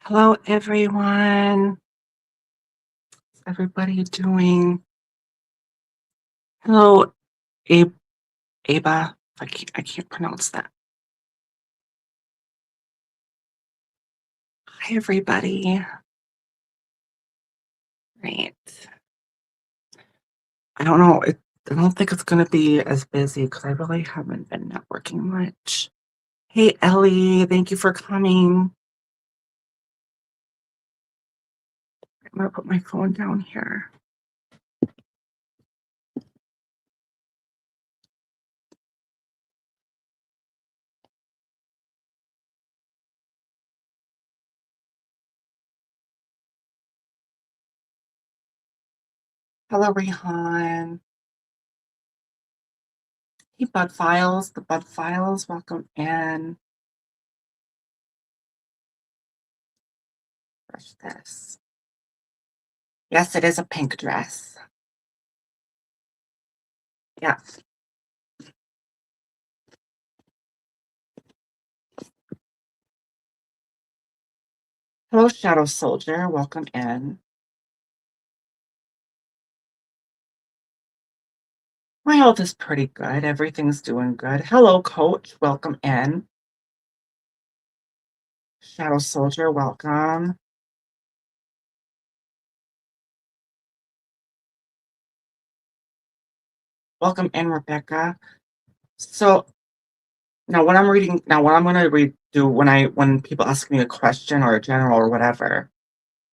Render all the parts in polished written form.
Hello, everyone. How's everybody doing? Hello, Abe, Aba. I can't pronounce that. Hi, everybody. Right. I don't know. I don't think it's going to be as busy because I really haven't been networking much. Hey, Ellie. Thank you for coming. I'm going to put my phone down here. Hello, Rehan. Hey, Bud Files. The Bud Files. Welcome in. Brush this. Yes, it is a pink dress. Yeah. Hello, Shadow Soldier. Welcome in. My health is pretty good. Everything's doing good. Hello, Coach. Welcome in. Shadow Soldier, welcome. Welcome in, Rebecca. So now what I'm going to do when people ask me a question or a general or whatever,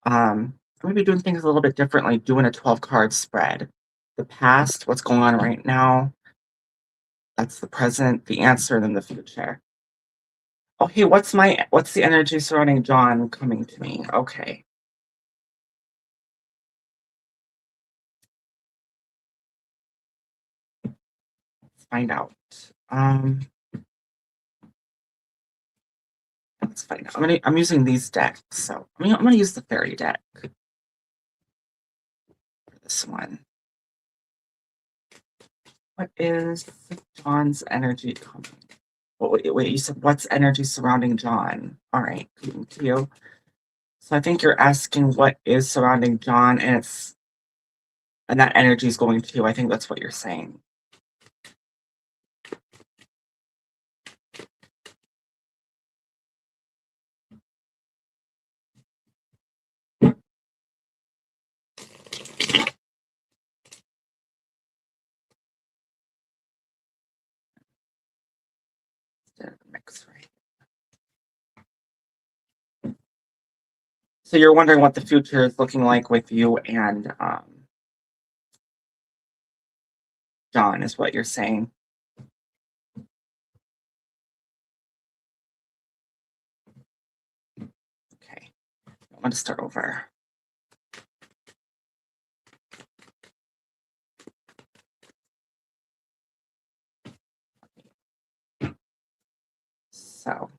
I'm going to be doing things a little bit differently, doing a 12 card spread. The past, what's going on right now, that's the present, the answer, and then the future. Okay, what's the energy surrounding John coming to me? Okay. Let's find out. Let's find out. I'm using these decks, so I'm gonna use the fairy deck for this one. What is John's energy coming? Wait, you said what's energy surrounding John? All right, thank you. So I think you're asking what is surrounding John, and that energy is going to you. I think that's what you're saying. Mix, right? So you're wondering what the future is looking like with you and John, is what you're saying. Okay, I want to start over. So,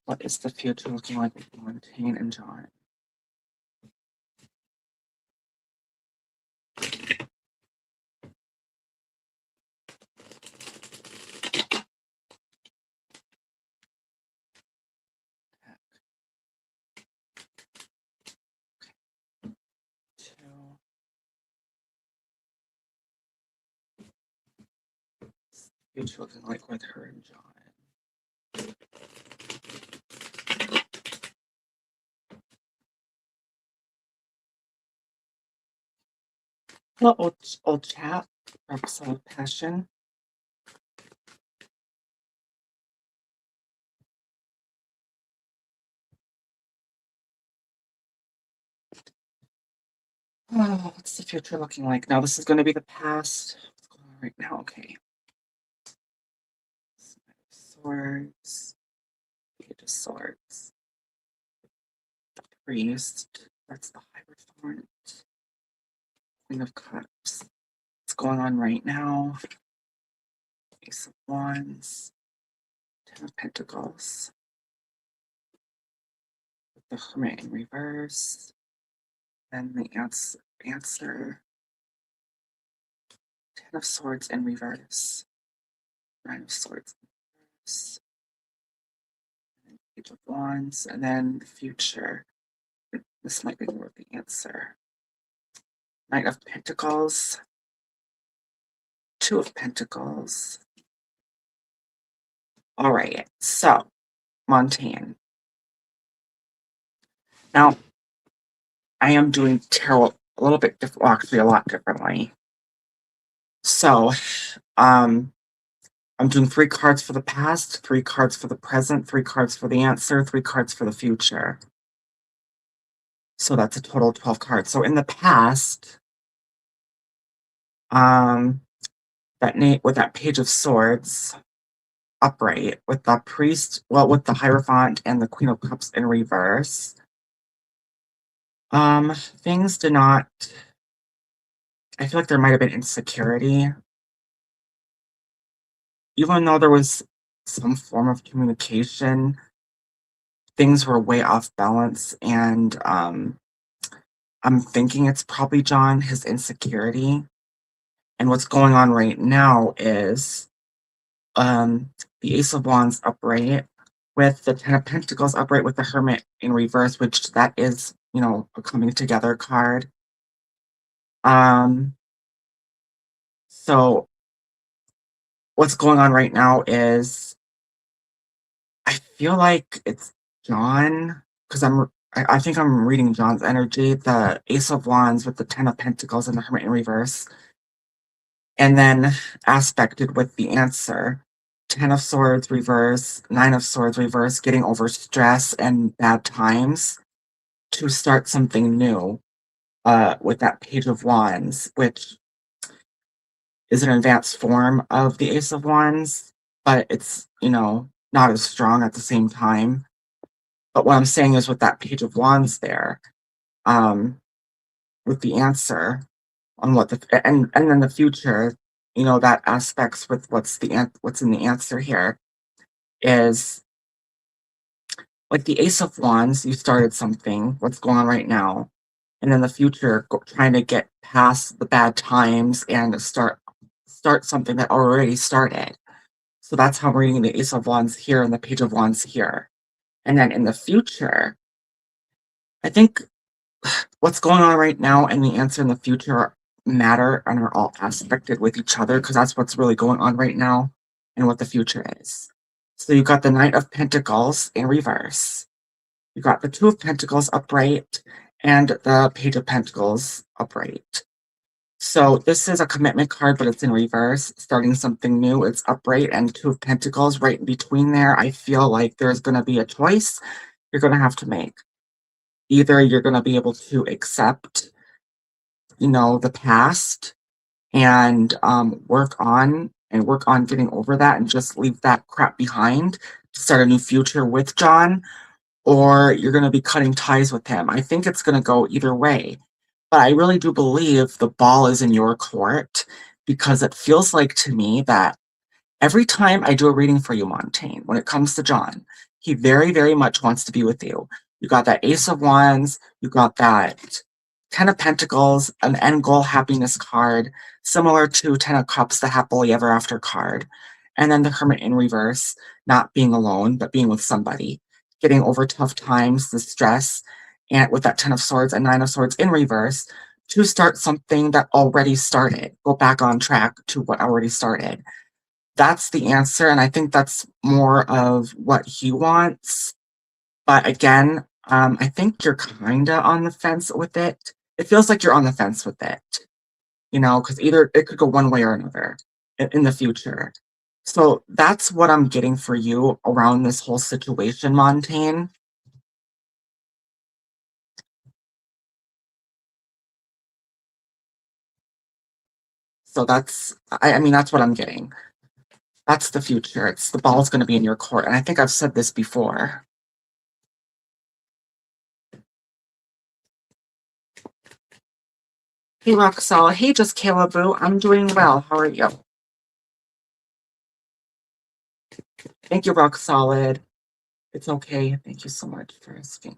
what is the future looking like with Montaigne and John? Future looking like with her and John. Hello, old chap. Episode of Passion. Oh, what's the future looking like? Now, this is going to be the past. What's going on right now? Okay. Swords. Page of Swords. Priest. That's the Hierophant. Queen of Cups. What's going on right now? Ace of Wands. Ten of Pentacles. The Hermit in reverse. Then the answer. Ten of Swords in reverse. Nine of Swords in reverse. Page of Wands, and then the future. This might be more of the answer. Knight of Pentacles, Two of Pentacles. All right, so Montaigne. Now, I am doing tarot a little bit different, well, actually a lot differently. So, I'm doing 3 cards for the past, 3 cards for the present, 3 cards for the answer, 3 cards for the future. So that's a total of 12 cards. So in the past, with that Page of Swords upright, with the priest, well, with the Hierophant and the Queen of Cups in reverse, things did not. I feel like there might have been insecurity, even though there was some form of communication. Things were way off balance, and I'm thinking it's probably John, his insecurity. And what's going on right now is the Ace of Wands upright with the Ten of Pentacles upright with the Hermit in reverse, which that is, a coming together card. So what's going on right now is I feel like it's John, because I think I'm reading John's energy, the Ace of Wands with the Ten of Pentacles and the Hermit in reverse. And then aspected with the answer. 10 of Swords reverse, 9 of Swords reverse, getting over stress and bad times to start something new with that Page of Wands, which is an advanced form of the Ace of Wands, but it's, not as strong at the same time. But what I'm saying is with that Page of Wands there, with the answer on what and then the future, that aspects with what's in the answer here is like the Ace of Wands, you started something, what's going on right now, and in the future, trying to get past the bad times and start something that already started. So that's how I'm reading the Ace of Wands here and the Page of Wands here. And then in the future, I think what's going on right now and the answer in the future matter and are all aspected with each other because that's what's really going on right now and what the future is. So you got the Knight of Pentacles in reverse. You got the Two of Pentacles upright and the Page of Pentacles upright. So this is a commitment card, but it's in reverse, starting something new. It's upright and Two of Pentacles right in between there. I feel like there's going to be a choice you're going to have to make. Either you're going to be able to accept, the past and work on getting over that and just leave that crap behind to start a new future with John, or you're going to be cutting ties with him. I think it's going to go either way. But I really do believe the ball is in your court because it feels like to me that every time I do a reading for you, Montaigne, when it comes to John, he very, very much wants to be with you. You got that Ace of Wands, you got that Ten of Pentacles, an end goal happiness card, similar to Ten of Cups, the happily ever after card. And then the Hermit in reverse, not being alone, but being with somebody, getting over tough times, the stress, and with that Ten of Swords and Nine of Swords in reverse, to start something that already started, go back on track to what already started. That's the answer, and I think that's more of what he wants. But again, I think you're kinda on the fence with it. It feels like you're on the fence with it, because either it could go one way or another in the future. So that's what I'm getting for you around this whole situation, Montaigne. So I mean, that's what I'm getting. That's the future. It's the ball's gonna be in your court, and I think I've said this before. Hey, Roxal. Hey, Just Caleboo. I'm doing well. How are you? Thank you, Rock Solid. It's okay. Thank you so much for asking.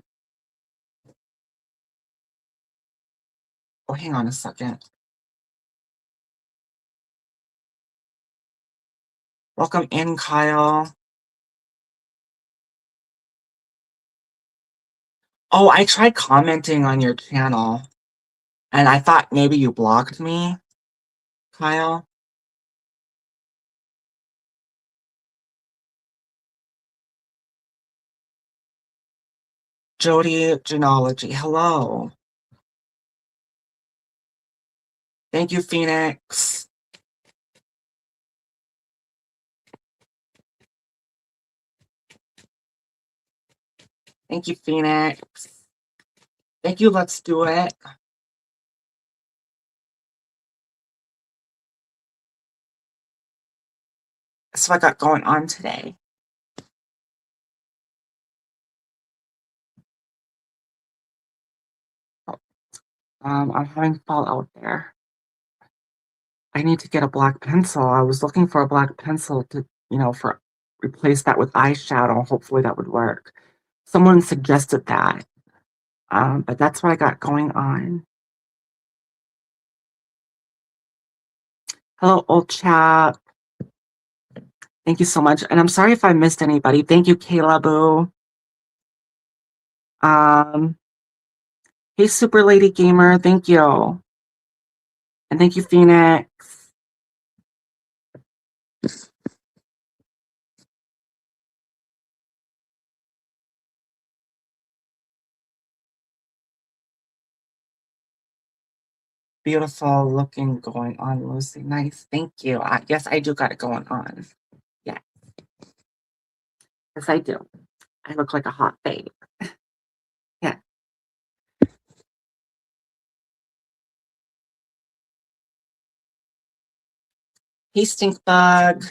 Oh, hang on a second. Welcome in, Kyle. Oh, I tried commenting on your channel, and I thought maybe you blocked me, Kyle. Jody Genealogy, hello. Thank you, Phoenix. Thank you, Phoenix. Thank you, let's do it. That's what I got going on today. Oh, I'm having fall out there. I need to get a black pencil. I was looking for a black pencil to, for replace that with eyeshadow. Hopefully that would work. Someone suggested that. But that's what I got going on. Hello, old chap. Thank you so much. And I'm sorry if I missed anybody. Thank you, Kayla Boo. Um, hey, Super Lady Gamer. Thank you. And thank you, Phoenix. Beautiful looking going on, Lucy. Nice. Thank you. Yes, I do got it going on. Yeah. Yes, I do. I look like a hot babe. Yeah. Hey, Stink Bug.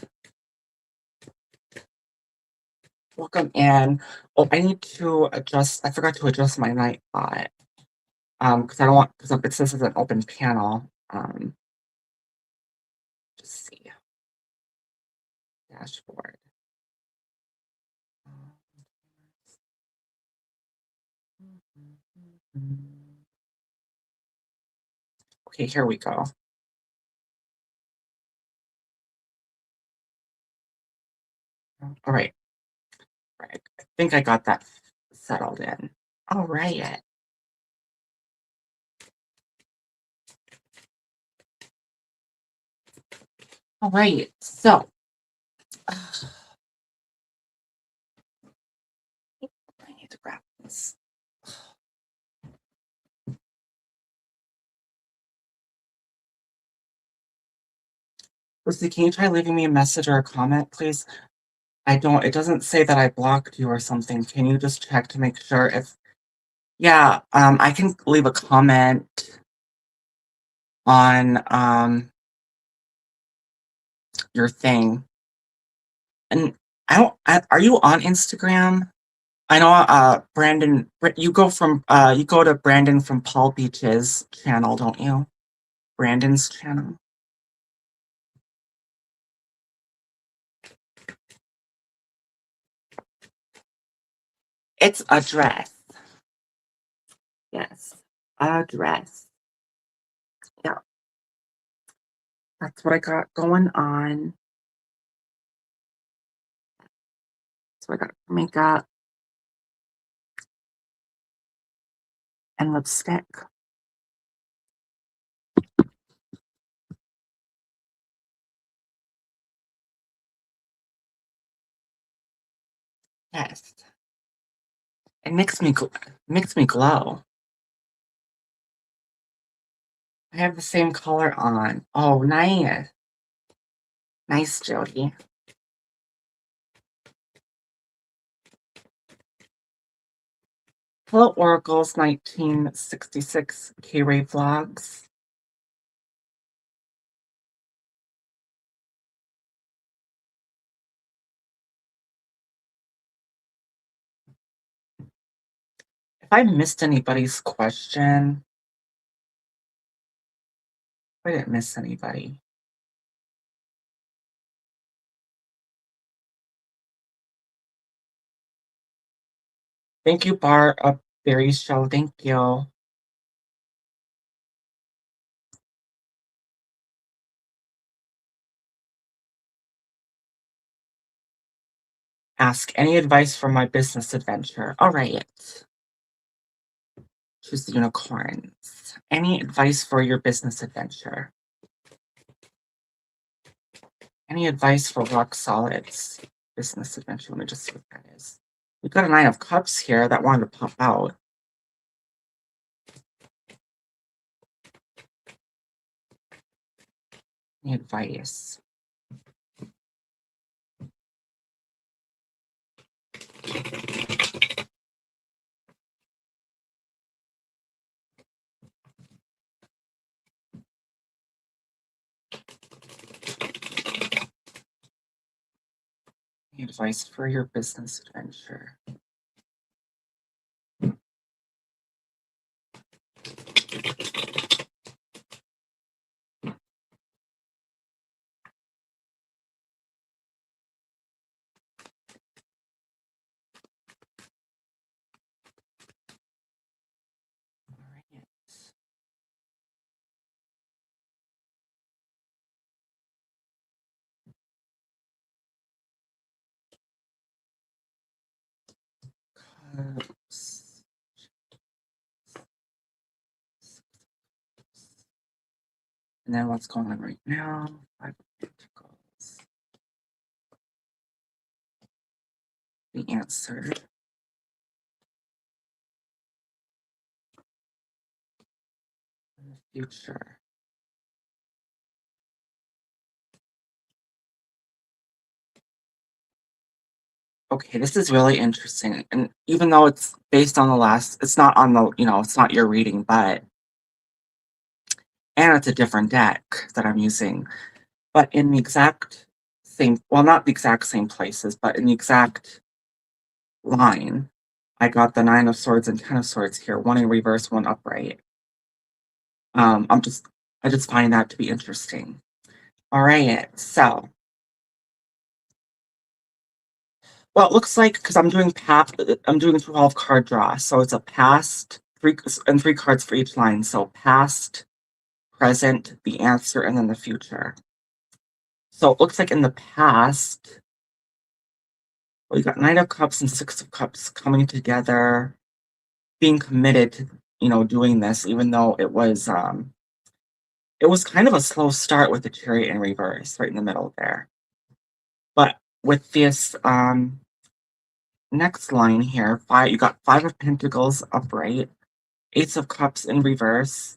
Welcome in. Oh, I need to adjust. I forgot to adjust my night bot. Because I don't want, because it says it's an open panel. Just see. Dashboard. Okay, here we go. All right. Right. I think I got that settled in. All right. All right. So, I need to grab this. Lucy, can you try leaving me a message or a comment, please? It doesn't say that I blocked you or something. Can you just check to make sure if, yeah, I can leave a comment on, your thing. And are you on Instagram? I know, Brandon, you go to Brandon from Paul Beach's channel, don't you? Brandon's channel. It's a dress. Yes, a dress. Yeah, that's what I got going on. So I got makeup and lipstick. Yes, it makes me glow. I have the same color on. Oh, nice, nice, Jody. Hello, Oracle's 1966 K-Ray Vlogs. If I missed anybody's question, I didn't miss anybody. Thank you, Bar of Berry Show. Thank you. Ask any advice for my business adventure. All right. Choose the unicorns. Any advice for your business adventure? Any advice for rock solids business adventure? Let me just see what that is. We've got a Nine of Cups here that wanted to pop out. Any advice? Any advice for your business adventure? Alright. Cups. And then what's going on right now? Five of Pentacles. The answer. In the future. Okay, this is really interesting. And even though it's based on the last, it's not on the, it's not your reading, and it's a different deck that I'm using. But in the exact same, well, not the exact same places, but in the exact line, I got the Nine of Swords and Ten of Swords here, one in reverse, one upright. I just find that to be interesting. All right, so, well, it looks like, because I'm doing 12 card draw, so it's a past, three cards for each line. So past, present, the answer, and then the future. So it looks like in the past, well, you got Nine of Cups and Six of Cups coming together, being committed to, doing this, even though it was kind of a slow start with the Chariot in reverse, right in the middle there. But with this next line here, you got Five of Pentacles upright, Ace of Cups in reverse,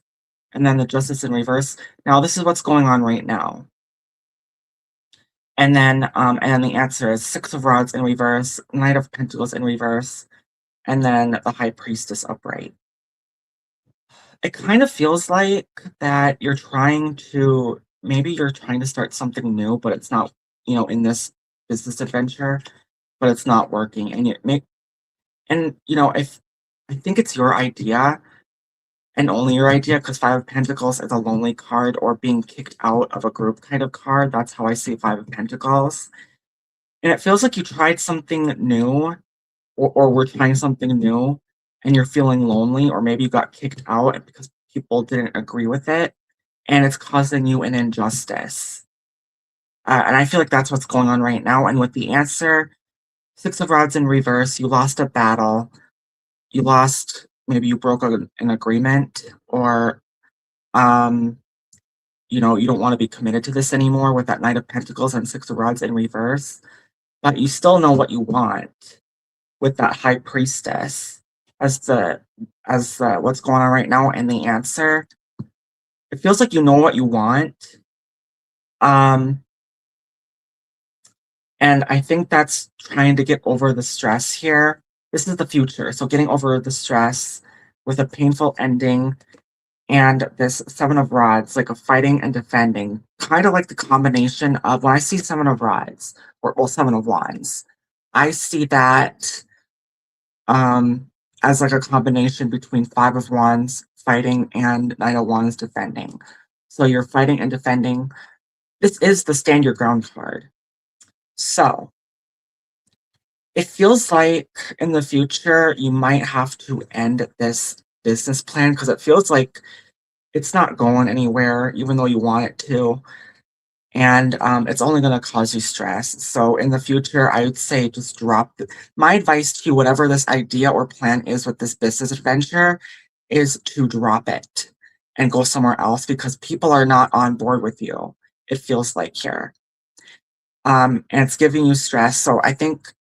and then the Justice in reverse. Now, this is what's going on right now. And then the answer is Six of Rods in reverse, Knight of Pentacles in reverse, and then the High Priestess upright. It kind of feels like that maybe you're trying to start something new, but it's not, in this business adventure, but it's not working. And if I think it's your idea and only your idea, because Five of Pentacles is a lonely card or being kicked out of a group kind of card. That's how I see Five of Pentacles. And it feels like you tried something new, or we're trying something new, and you're feeling lonely, or maybe you got kicked out because people didn't agree with it, and it's causing you an injustice. And I feel like that's what's going on right now. And with the answer, Six of Rods in reverse, you lost a battle. Maybe you broke an agreement, or, you don't want to be committed to this anymore with that Knight of Pentacles and Six of Rods in reverse. But you still know what you want with that High Priestess as what's going on right now, and the answer. It feels like you know what you want. And I think that's trying to get over the stress here. This is the future. So getting over the stress with a painful ending, and this Seven of Rods, like a fighting and defending, kind of like the combination of, when I see Seven of Rods, or Seven of Wands, I see that as like a combination between Five of Wands fighting and Knight of Wands defending. So you're fighting and defending. This is the stand your ground card. So it feels like in the future you might have to end this business plan, because it feels like it's not going anywhere, even though you want it to. And it's only going to cause you stress. So in the future, I would say just drop my advice to you, whatever this idea or plan is with this business adventure, is to drop it and go somewhere else because people are not on board with you, it feels like here. And it's giving you stress. So I think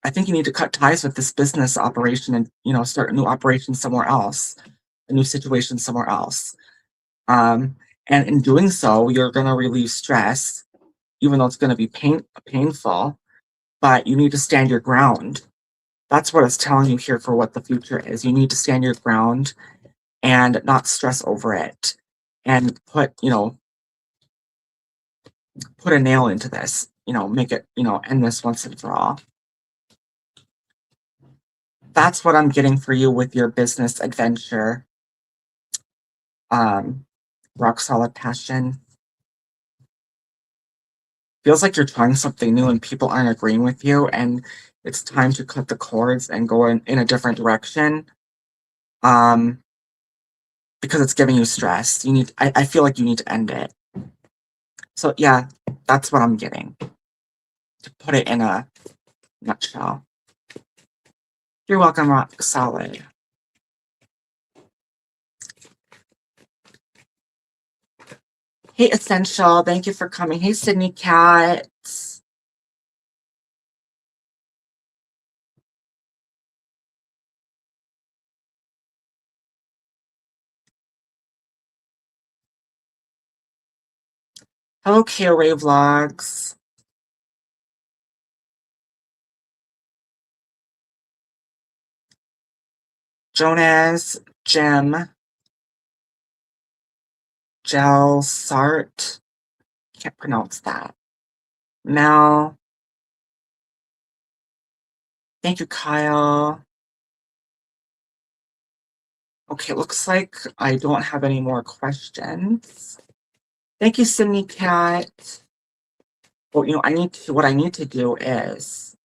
you need to cut ties with this business operation and, start a new operation somewhere else, a new situation somewhere else. Um, and in doing so, you're going to relieve stress, even though it's going to be painful, but you need to stand your ground. That's what it's telling you here for what the future is. You need to stand your ground and not stress over it and put a nail into this, make it, end this once and for all. That's what I'm getting for you with your business adventure. Um, rock solid passion. Feels like you're trying something new and people aren't agreeing with you, and it's time to cut the cords and go in a different direction. Um, because it's giving you stress. I feel like you need to end it. So yeah, that's what I'm getting. To put it in a nutshell. You're welcome, rock solid. Hey, Essential, thank you for coming. Hey, Sydney Cat. Hello, KRA Vlogs. Jonas, Jim, Gel, Sart. Can't pronounce that. Mel. Thank you, Kyle. Okay, looks like I don't have any more questions. Thank you, Sydney Cat. Well, what I need to do is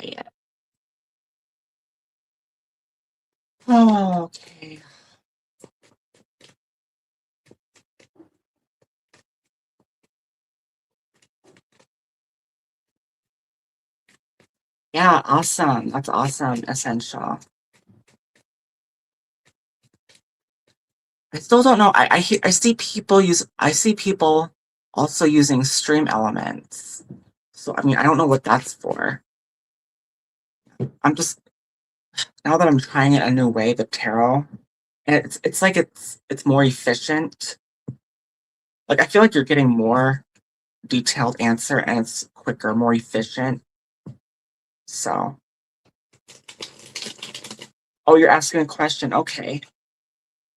right. Oh, okay. Yeah, awesome. That's awesome, Essential. I still don't know. I see people also using stream elements. So I mean, I don't know what that's for. I'm just now that I'm trying it a new way, the tarot, and it's like it's more efficient. Like I feel like you're getting more detailed answer and it's quicker, more efficient. So, oh, you're asking a question. Okay,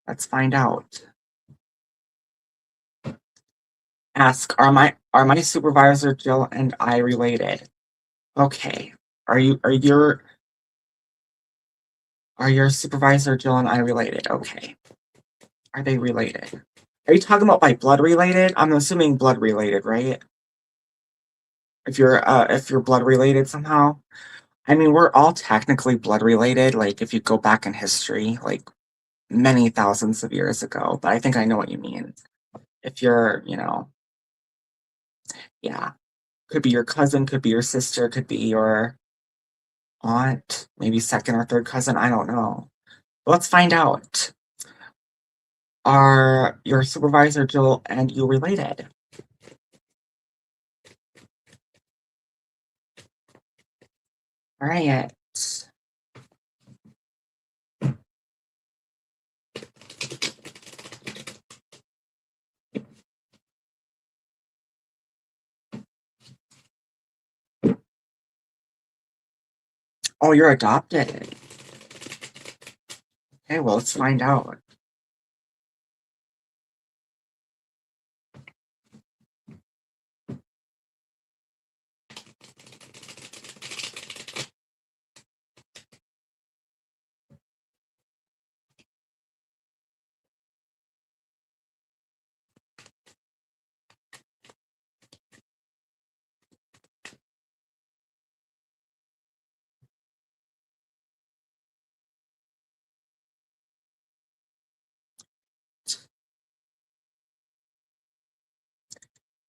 let's find out. Ask, are my supervisor Jill and I related? Okay. Are your supervisor Jill and I related? Okay. Are they related? Are you talking about by blood related? I'm assuming blood related, right? If you're blood related somehow. I mean, we're all technically blood related, like if you go back in history, like many thousands of years ago, but I think I know what you mean. If you're, yeah, could be your cousin, could be your sister, could be your aunt, maybe second or third cousin, I don't know. Let's find out. Are your supervisor Jill and you related? All right. Oh, you're adopted. Okay, well, let's find out.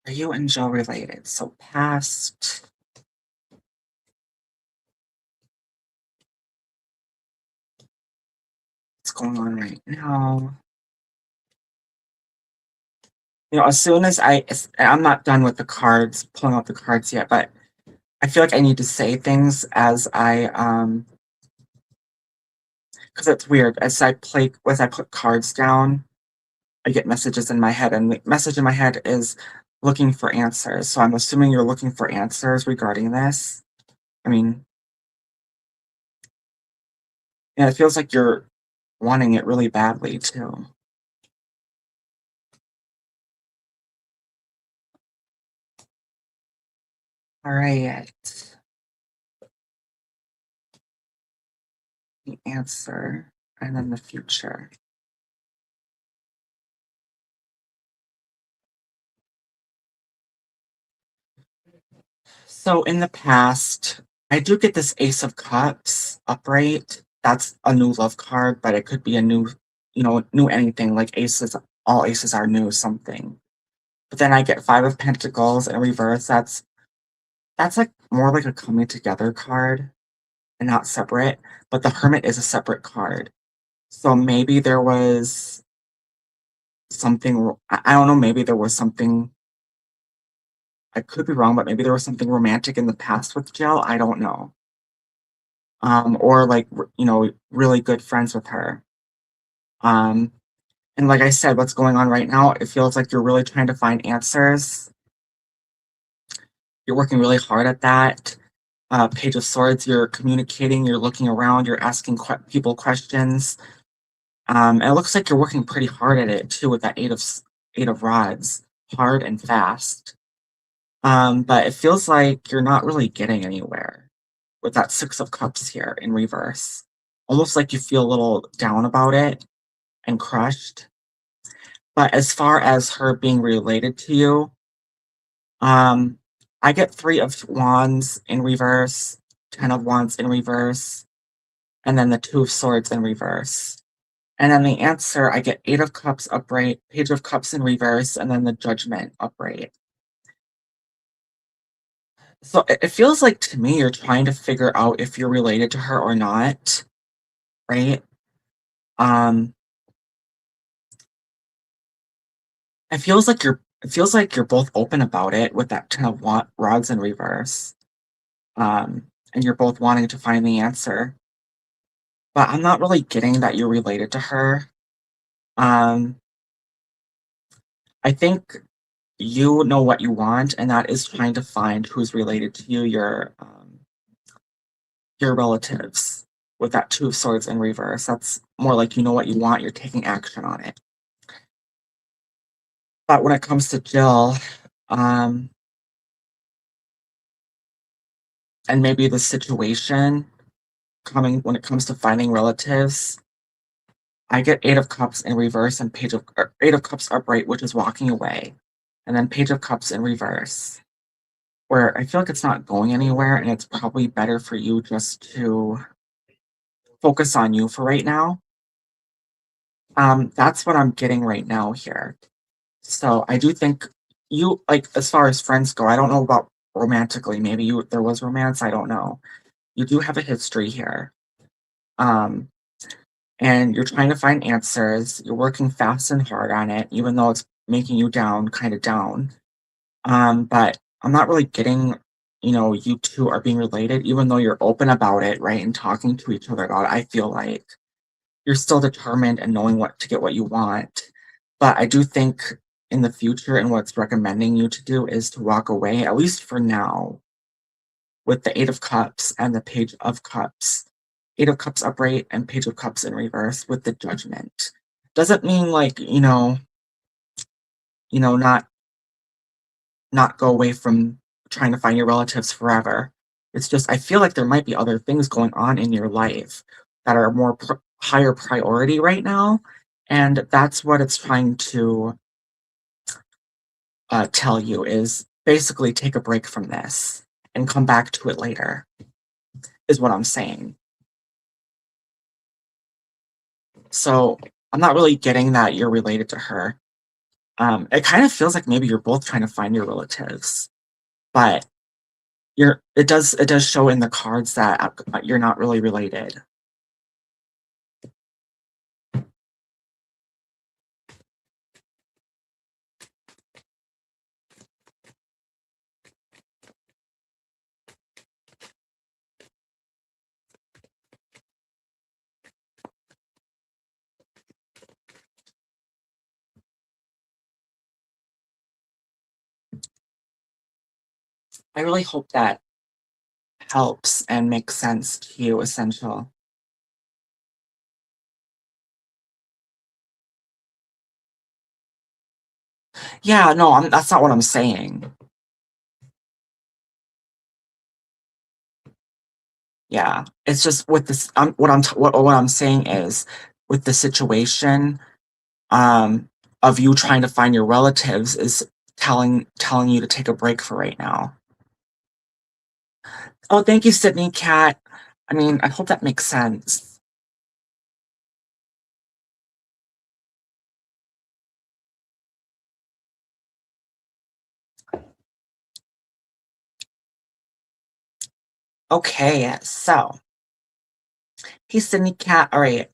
Are you and Joe related? So past, what's going on right now? As soon as I'm not done with the cards, pulling out the cards yet, but I feel like I need to say things as because it's weird. As I put cards down, I get messages in my head, and the message in my head is looking for answers. So I'm assuming you're looking for answers regarding this. I mean, yeah, it feels like you're wanting it really badly too. All right, the answer, and then the future. So in the past, I do get this Ace of Cups upright. That's a new love card, but it could be a new, new anything. Like aces, all aces are new something. But then I get Five of Pentacles in reverse. That's like more like a coming together card and not separate. But the Hermit is a separate card. So maybe there was something. I don't know. Maybe there was something. I could be wrong, but maybe there was something romantic in the past with Jill. I don't know. Or like really good friends with her. Um, and like I said, what's going on right now? It feels like you're really trying to find answers. You're working really hard at that. Page of Swords, you're communicating, you're looking around, you're asking people questions. And it looks like you're working pretty hard at it too with that Eight of Rods, hard and fast. But it feels like you're not really getting anywhere with that Six of Cups here in reverse. Almost like you feel a little down about it and crushed. But as far as her being related to you, um, I get Three of Wands in reverse, Ten of Wands in reverse, and then the Two of Swords in reverse. And then the answer, I get Eight of Cups upright, Page of Cups in reverse, and then the Judgment upright. So it feels like to me you're trying to figure out if you're related to her or not, right? Um, it feels like you're both open about it with that Ten of Rods in reverse. And you're both wanting to find the answer. But I'm not really getting that you're related to her. Um, I think you know what you want, and that is trying to find who's related to you, your relatives, with that Two of Swords in reverse. That's more like you know what you want, you're taking action on it. But when it comes to Jill, um, and maybe the situation coming when it comes to finding relatives, I get Eight of Cups in reverse and Eight of Cups upright, which is walking away, and then Page of Cups in reverse, where I feel like it's not going anywhere, and it's probably better for you just to focus on you for right now. That's what I'm getting right now here. So I do think you like as far as friends go. I don't know about romantically. Maybe there was romance. I don't know. You do have a history here. Um, and you're trying to find answers. You're working fast and hard on it, even though it's making you down, kind of down. But I'm not really getting, you two are being related, even though you're open about it, right? And talking to each other about it. I feel like you're still determined and knowing what to get what you want. But I do think in the future and what's recommending you to do is to walk away, at least for now, with the Eight of Cups and the Page of Cups. Eight of Cups upright and Page of Cups in reverse with the Judgment. Doesn't mean like, not go away from trying to find your relatives forever. It's just I feel like there might be other things going on in your life that are more higher priority right now, and that's what it's trying to tell you is basically take a break from this and come back to it later. Is what I'm saying. So I'm not really getting that you're related to her. It kind of feels like maybe you're both trying to find your relatives, but it does show in the cards that you're not really related. I really hope that helps and makes sense to you, Essential. Yeah, no, that's not what I'm saying. Yeah, it's just with this. What I'm saying is, with the situation, um, of you trying to find your relatives is telling you to take a break for right now. Oh, thank you, Sydney Cat. I mean, I hope that makes sense. Okay, so hey, Sydney Cat. All right,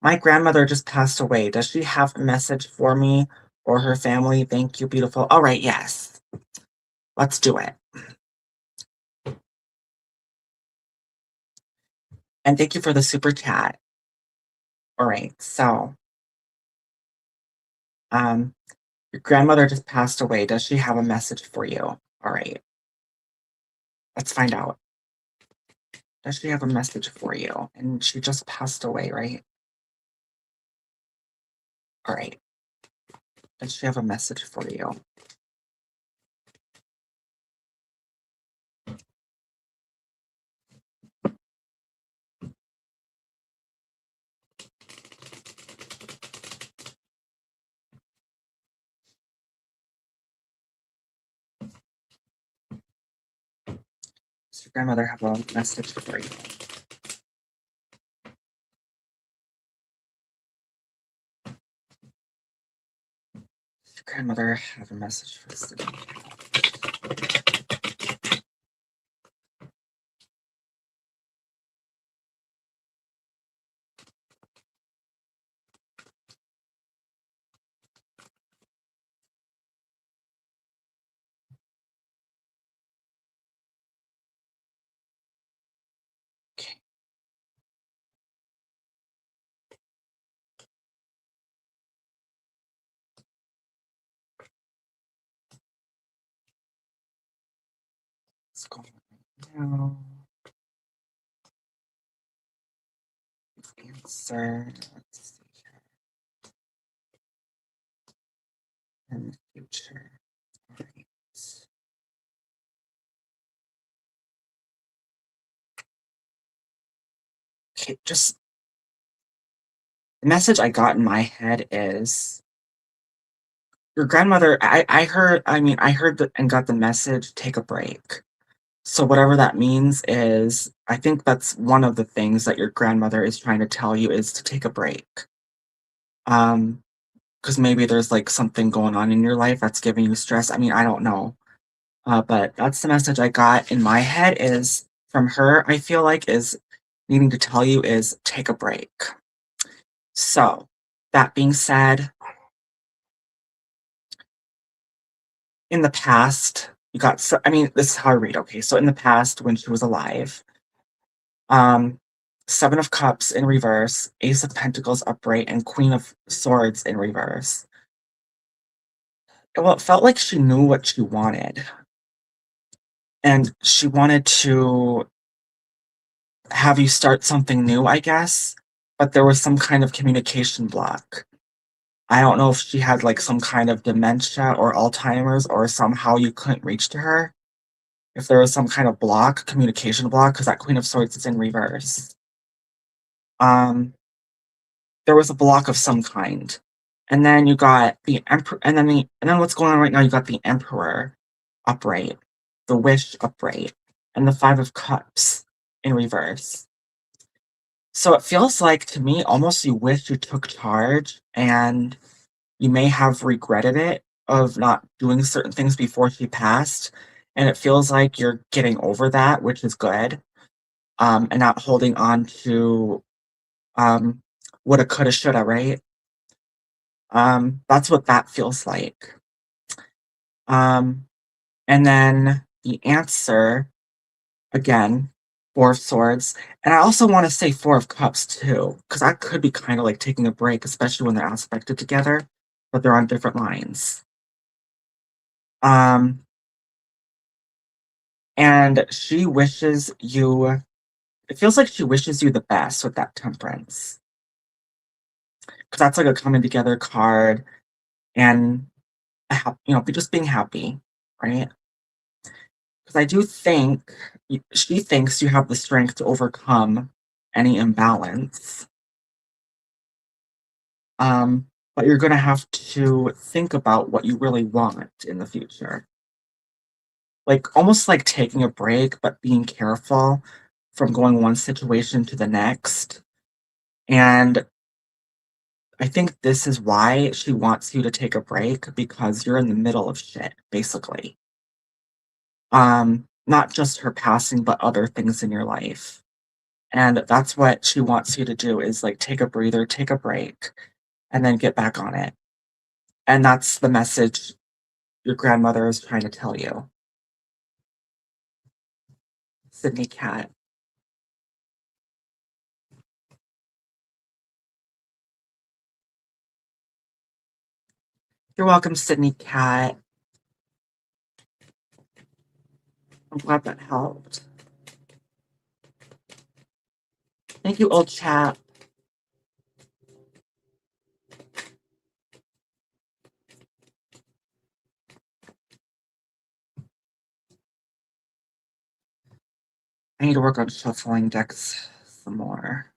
my grandmother just passed away. Does she have a message for me or her family? Thank you, beautiful. All right, yes, let's do it. And thank you for the super chat. All right, so um, your grandmother just passed away. Does she have a message for you? All right, let's find out. Does she have a message for you? And she just passed away, right? All right. Does she have a message for you? Does your grandmother have a message for you? Does your grandmother have a message for us today? Okay. What's going on now? Answer. Let's see here. In the future. All right. Okay, just the message I got in my head is your grandmother. I heard. I mean, I heard and got the message. Take a break. So whatever that means is, I think that's one of the things that your grandmother is trying to tell you is to take a break. Um, because maybe there's like something going on in your life that's giving you stress. I mean, I don't know. But that's the message I got in my head is from her, I feel like is needing to tell you is take a break. So that being said, in the past, you got so I mean, this is how I read, okay. So in the past, when she was alive, um, Seven of Cups in reverse, Ace of Pentacles upright, and Queen of Swords in reverse. Well, it felt like she knew what she wanted. And she wanted to have you start something new, I guess, but there was some kind of communication block. I don't know if she had like some kind of dementia or Alzheimer's or somehow you couldn't reach to her. If there was some kind of block, communication block, because that Queen of Swords is in reverse. Um, there was a block of some kind. And then you got the Emperor, and then what's going on right now? You got the Emperor upright, the Wish upright, and the Five of Cups in reverse. So it feels like to me almost you wish you took charge and you may have regretted it of not doing certain things before she passed, and it feels like you're getting over that, which is good, and not holding on to, um, woulda, coulda, shoulda, right? That's what that feels like. Um, and then the answer, again, Four of Swords, and I also wanna say Four of Cups too, because that could be kinda like taking a break, especially when they're aspected together, but they're on different lines. Um, and she wishes you it feels like she wishes you the best with that Temperance, because that's like a coming together card and just being happy, right? Because I do think she thinks you have the strength to overcome any imbalance. Um, but you're gonna have to think about what you really want in the future. Like almost like taking a break, but being careful from going one situation to the next. And I think this is why she wants you to take a break because you're in the middle of shit, basically. Not just her passing, but other things in your life. And that's what she wants you to do is like take a breather, take a break, and then get back on it. And that's the message your grandmother is trying to tell you. Sydney Cat. You're welcome, Sydney Cat. I'm glad that helped. Thank you, old chap. I need to work on shuffling decks some more.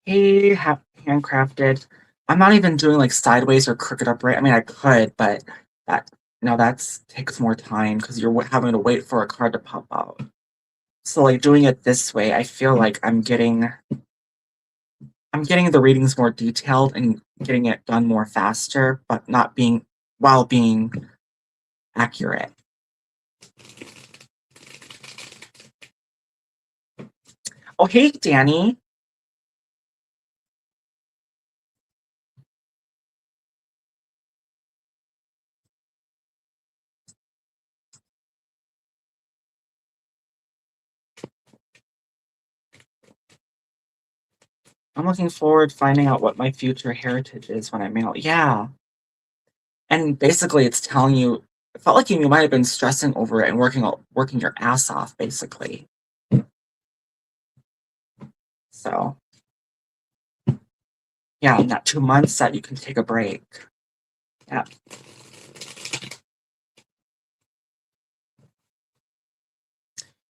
Hey, handcrafted. I'm not even doing like sideways or crooked upright. I mean, I could, but that that's takes more time because you're having to wait for a card to pop out. So like doing it this way, I feel like I'm getting the readings more detailed and getting it done more faster, but not being while being accurate. Oh, hey, Danny. I'm looking forward to finding out what my future heritage is when I'm out. Yeah. And basically, it's telling you, it felt like you might have been stressing over it and working your ass off, basically. So, yeah, in that 2 months that you can take a break. Yeah.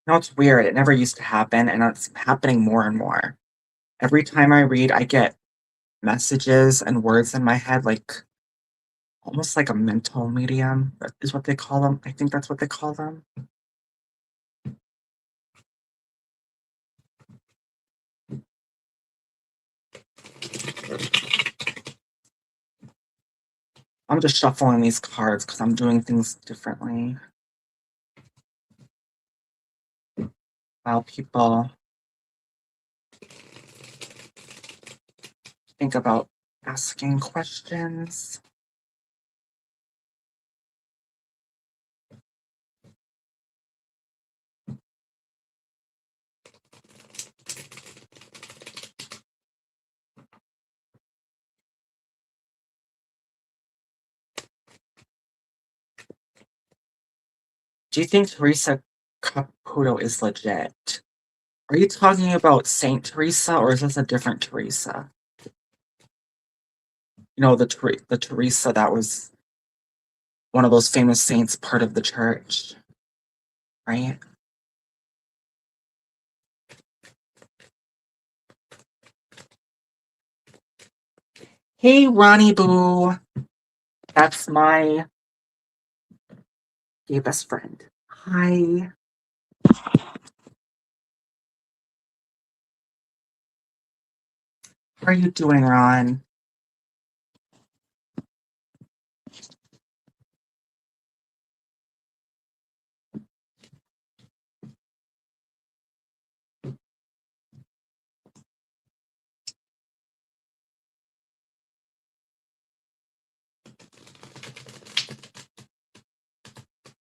It's weird. It never used to happen, and it's happening more and more. Every time I read, I get messages and words in my head, like almost like a mental medium, is what they call them. I think that's what they call them. I'm just shuffling these cards because I'm doing things differently. While people think about asking questions. Do you think Teresa Caputo is legit? Are you talking about Saint Teresa or is this a different Teresa? The Teresa that was one of those famous saints, part of the church, right? Hey, Ronnie Boo. That's my gay best friend. Hi. How are you doing, Ron?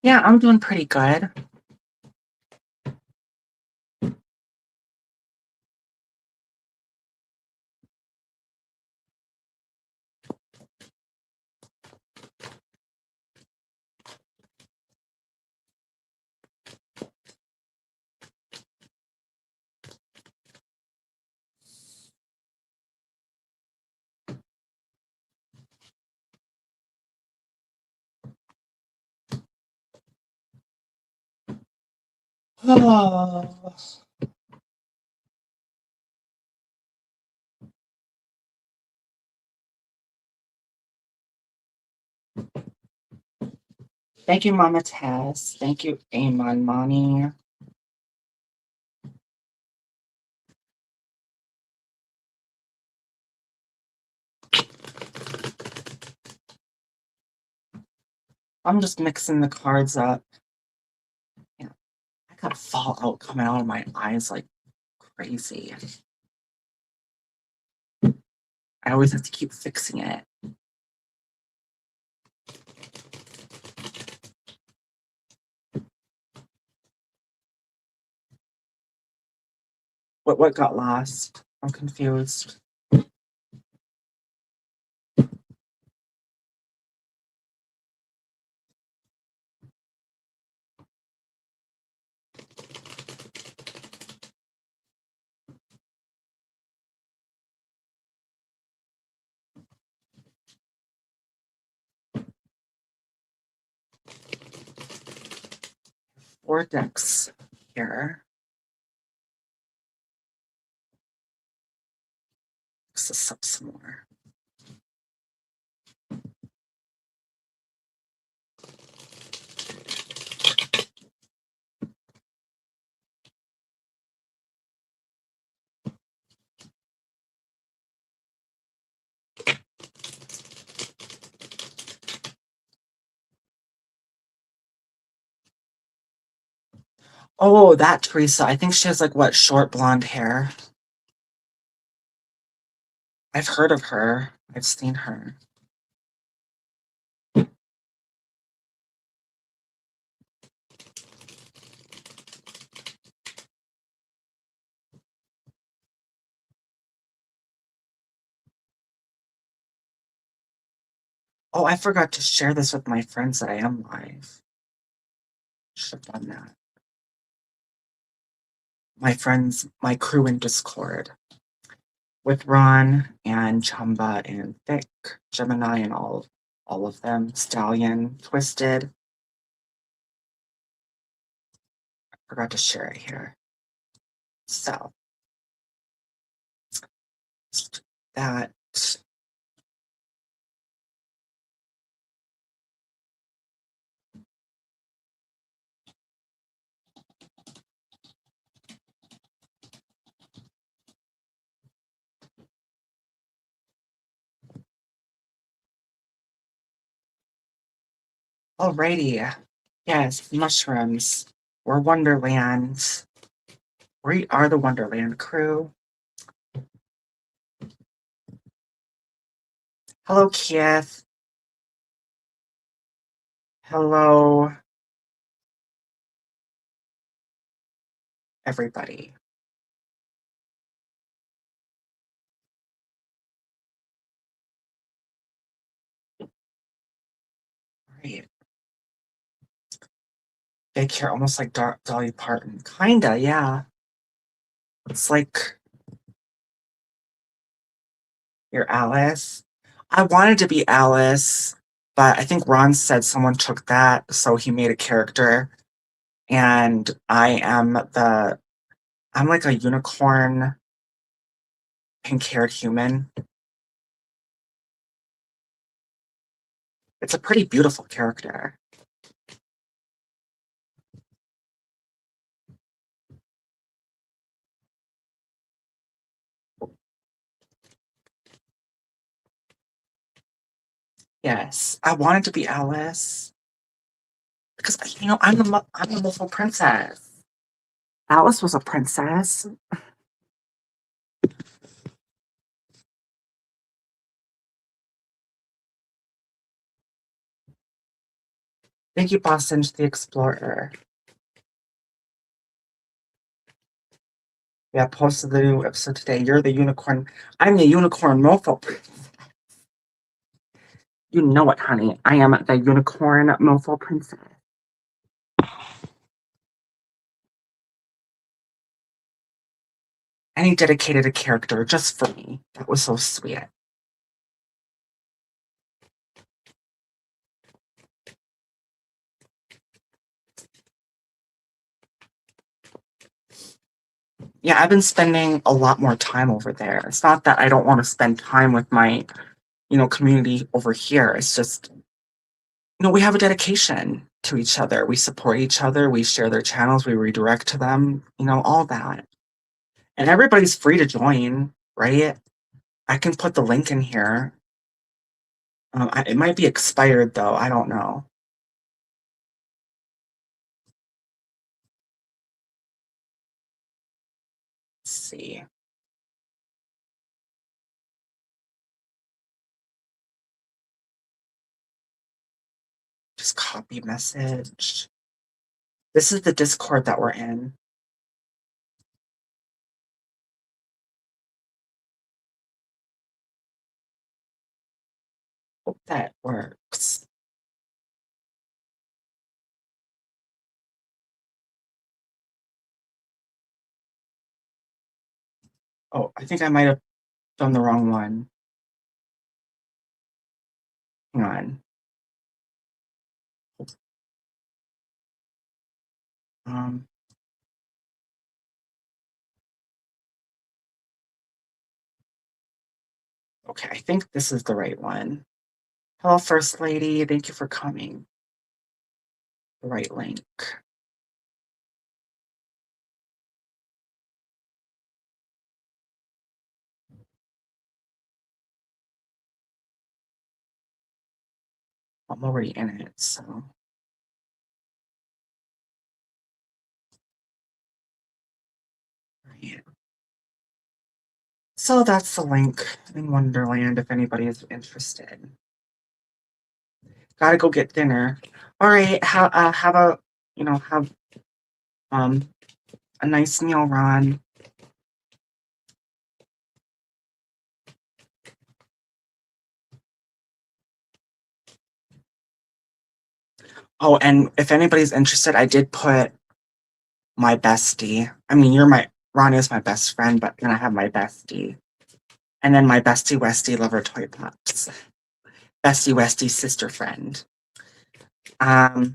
Yeah, I'm doing pretty good. Oh, thank you, Mama Tess. Thank you, Amon Mommy. I'm just mixing the cards up. Yeah, I got fallout coming out of my eyes like crazy. I always have to keep fixing it. What got lost? I'm confused. Four decks here. Mix this up some more. Oh, that Teresa. I think she has like what, short blonde hair. I've heard of her. I've seen her. Oh, I forgot to share this with my friends that I am live. Should have done that. My friends, my crew in Discord with Ron and Chumba and Vic, Gemini, and all of them. Stallion, Twisted. I forgot to share it here. So that. Alrighty. Yes, mushrooms. We're Wonderland. We are the Wonderland crew. Hello, Keith. Hello, everybody. Right. Big hair, almost like Dolly Parton. Kinda, yeah. It's like you're Alice. I wanted to be Alice, but I think Ron said someone took that, so he made a character. And I'm like a unicorn, pink-haired human. It's a pretty beautiful character. Yes, I wanted to be Alice because I'm the MOFO princess. Alice was a princess. Thank you, Boston the Explorer. Yeah, posted the new episode today. You're the unicorn. I'm the unicorn MOFO. You know it, honey. I am the unicorn MOFO princess. And he dedicated a character just for me. That was so sweet. Yeah, I've been spending a lot more time over there. It's not that I don't want to spend time with my, community over here. It's just, we have a dedication to each other. We support each other. We share their channels. We redirect to them, all that. And everybody's free to join, right? I can put the link in here. It might be expired, though. I don't know. Let's see. Just copy message. This is the Discord that we're in. Hope that works. Oh, I think I might have done the wrong one. Hang on. Um, okay, I think this is the right one. Hello, First Lady. Thank you for coming. The right link. I'm already in it, so. Right. So that's the link in Wonderland if anybody is interested. Gotta go get dinner. All right, have a have a nice meal, Ron. Oh, and if anybody's interested, I did put my bestie. I mean, Ron is my best friend, but then I have my bestie. And then my bestie Westie lover toy pops. Bestie Westie sister friend. I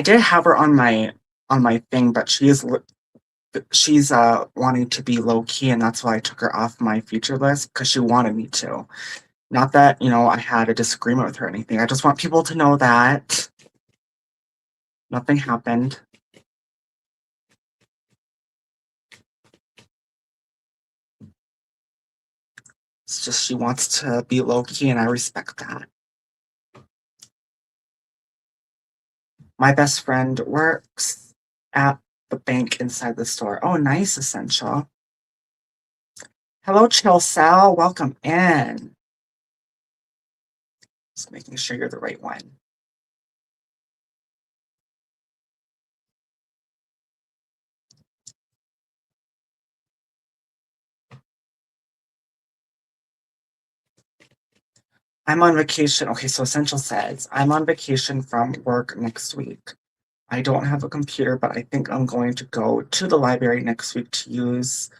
did have her on my thing, but she's wanting to be low key, and that's why I took her off my feature list because she wanted me to. Not that I had a disagreement with her or anything. I just want people to know that nothing happened. It's just she wants to be low key, and I respect that. My best friend works at the bank inside the store. Oh, nice, Essential. Hello, Chill Sal. Welcome in. Just making sure you're the right one. I'm on vacation. Okay, so Essential says, I'm on vacation from work next week. I don't have a computer, but I think I'm going to go to the library next week to use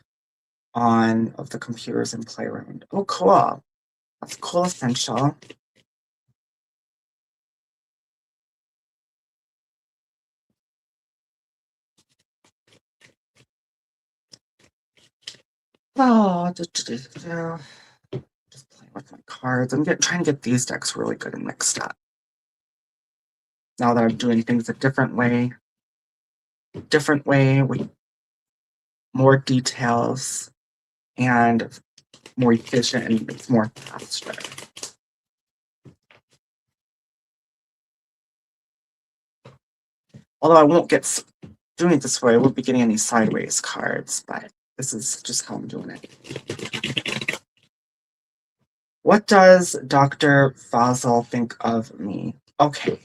on of the computers and play around. Oh, cool. That's cool, Essential. Oh, just playing with my cards. I'm trying to get these decks really good and mixed up. Now that I'm doing things a different way with more details and more efficient and it's more faster. Although I won't get doing it this way, I won't be getting any sideways cards, but this is just how I'm doing it. What does Dr. Fazal think of me? Okay.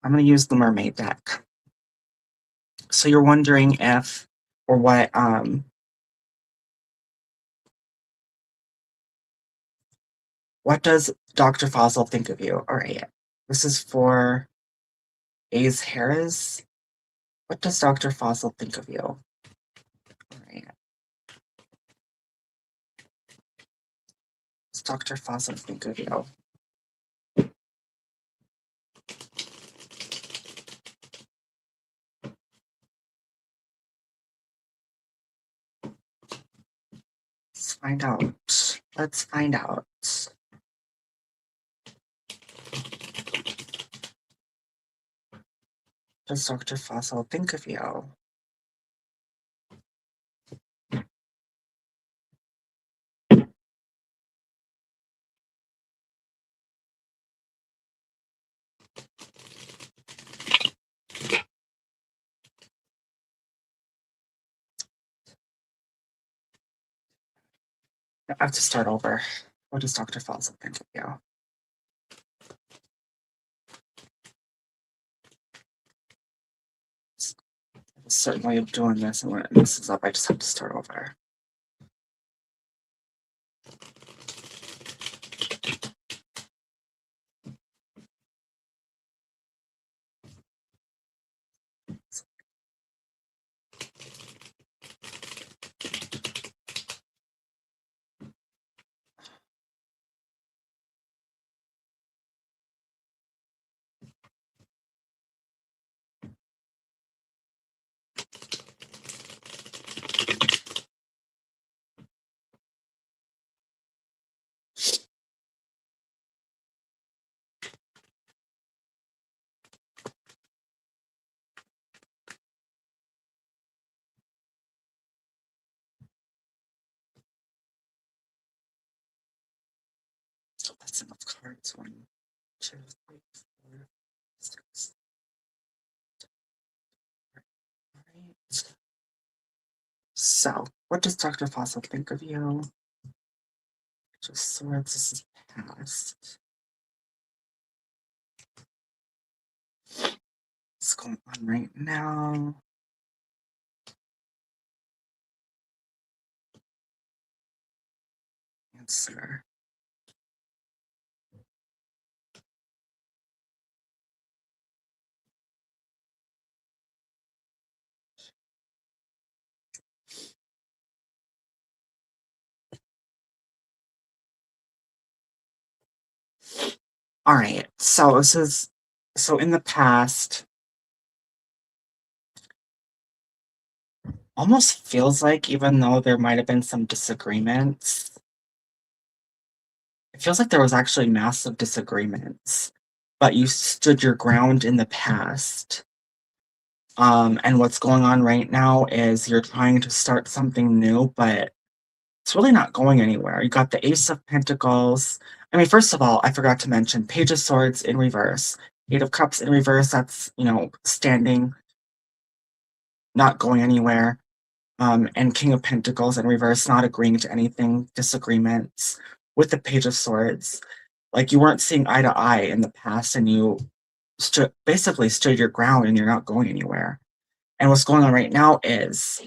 I'm going to use the mermaid deck. So you're wondering if or what does Dr. Fazal think of you? All right. This is for A's Harris. What does Dr. Fazal think of you? All right. What does Dr. Fazal think of you? Let's find out. Let's find out. Does Dr. Fazal think of you? I have to start over. What does Dr. Fazal think of you? A certain way of doing this, and when it messes up, I just have to start over. So that's enough cards. 1, 2, 3, 4, 6. Right. So, what does Dr. Fazal think of you? Just swords, this is past. What's going on right now? Answer. All right. So this is in the past. Almost feels like even though there might have been some disagreements, it feels like there was actually massive disagreements, but you stood your ground in the past. And what's going on right now is you're trying to start something new, but it's really not going anywhere. You got the Ace of Pentacles. I mean, first of all, I forgot to mention Page of Swords in reverse, Eight of Cups in reverse. That's, standing, not going anywhere. And King of Pentacles in reverse, not agreeing to anything, disagreements with the Page of Swords. Like you weren't seeing eye to eye in the past, and you basically stood your ground, and you're not going anywhere. And what's going on right now is,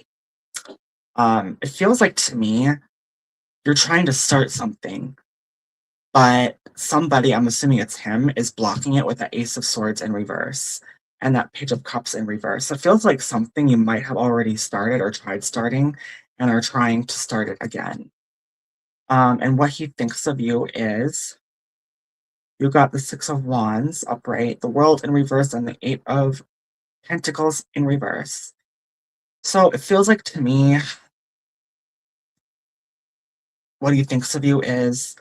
it feels like to me, you're trying to start something, but somebody, I'm assuming it's him, is blocking it with the Ace of Swords in reverse and that Page of Cups in reverse. So it feels like something you might have already started or tried starting and are trying to start it again. And what he thinks of you is you got the Six of Wands upright, the World in reverse, and the Eight of Pentacles in reverse. So it feels like to me, what he thinks of you is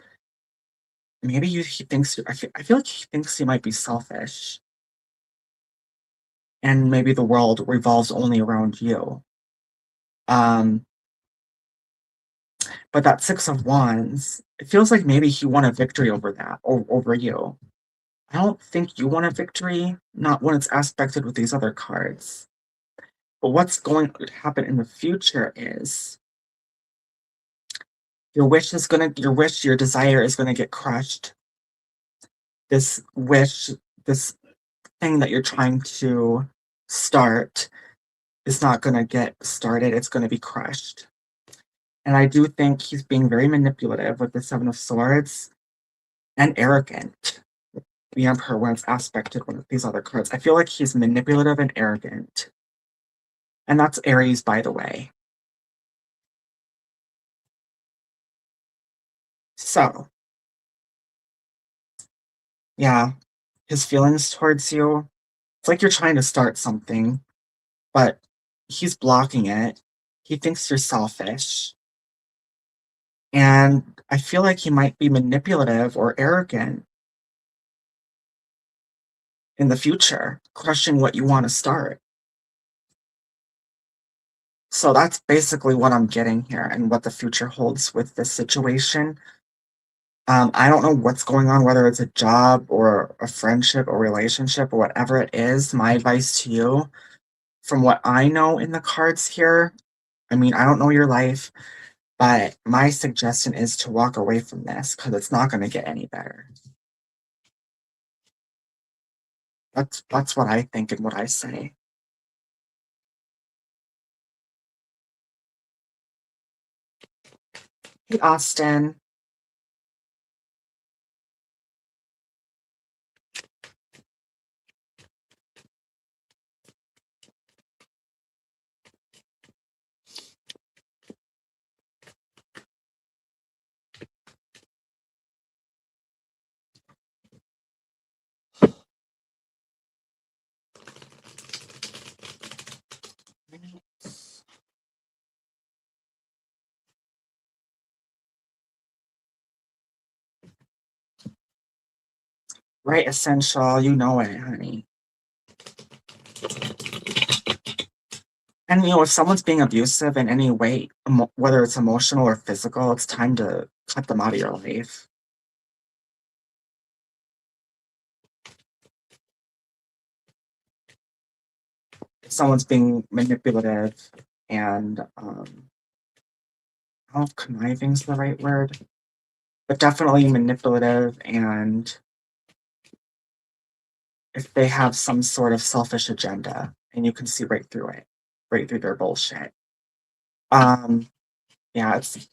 maybe he thinks, I feel like he thinks you might be selfish. And maybe the world revolves only around you. Um, But that 6 of Wands, it feels like maybe he won a victory over that, over you. I don't think you won a victory, not when it's aspected with these other cards. But what's going to happen in the future is your desire is gonna get crushed. This wish, this thing that you're trying to start is not gonna get started, it's gonna be crushed. And I do think he's being very manipulative with the Seven of Swords and arrogant. The Emperor when it's aspected with these other cards. I feel like he's manipulative and arrogant. And that's Aries, by the way. So, yeah, his feelings towards you, it's like you're trying to start something, but he's blocking it. He thinks you're selfish. And I feel like he might be manipulative or arrogant in the future, crushing what you want to start. So that's basically what I'm getting here and what the future holds with this situation. I don't know what's going on, whether it's a job or a friendship or relationship or whatever it is. My advice to you, from what I know in the cards here, I mean, I don't know your life, but my suggestion is to walk away from this because it's not going to get any better. That's what I think and what I say. Hey, Austin. Right, essential. You know it, honey. And if someone's being abusive in any way, whether it's emotional or physical, it's time to cut them out of your life. If someone's being manipulative and I don't know if conniving's the right word, but definitely manipulative, and if they have some sort of selfish agenda and you can see right through it, right through their bullshit. Um, yeah, it's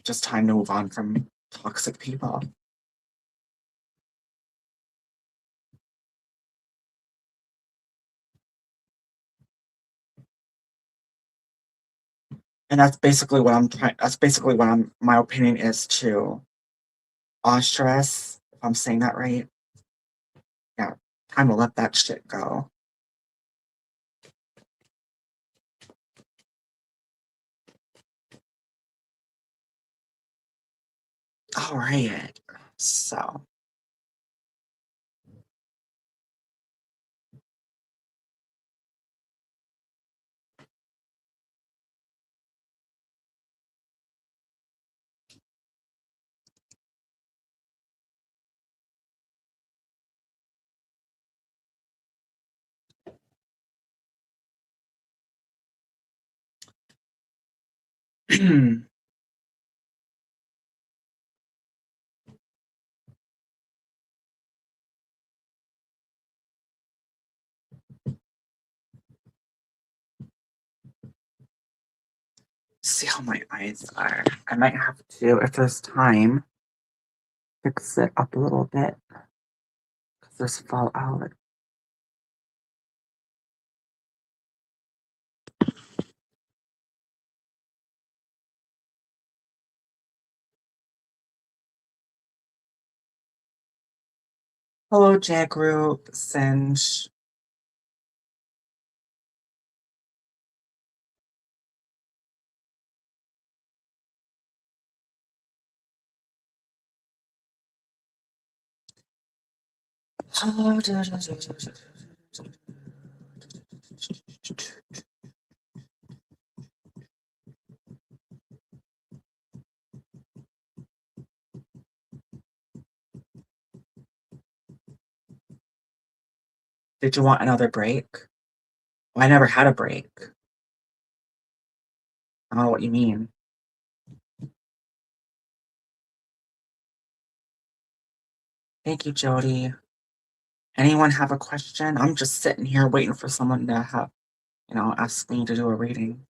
just time to move on from toxic people. And that's basically what my opinion is to ostress, if I'm saying that right. Yeah, time to let that shit go. All right. So, see how my eyes are. I might have to, if there's time, fix it up a little bit because there's fallout. Hello, Jackroot, Singe. Did you want another break? Well, I never had a break. I don't know what you mean. Thank you, Jody. Anyone have a question? I'm just sitting here waiting for someone to have, ask me to do a reading.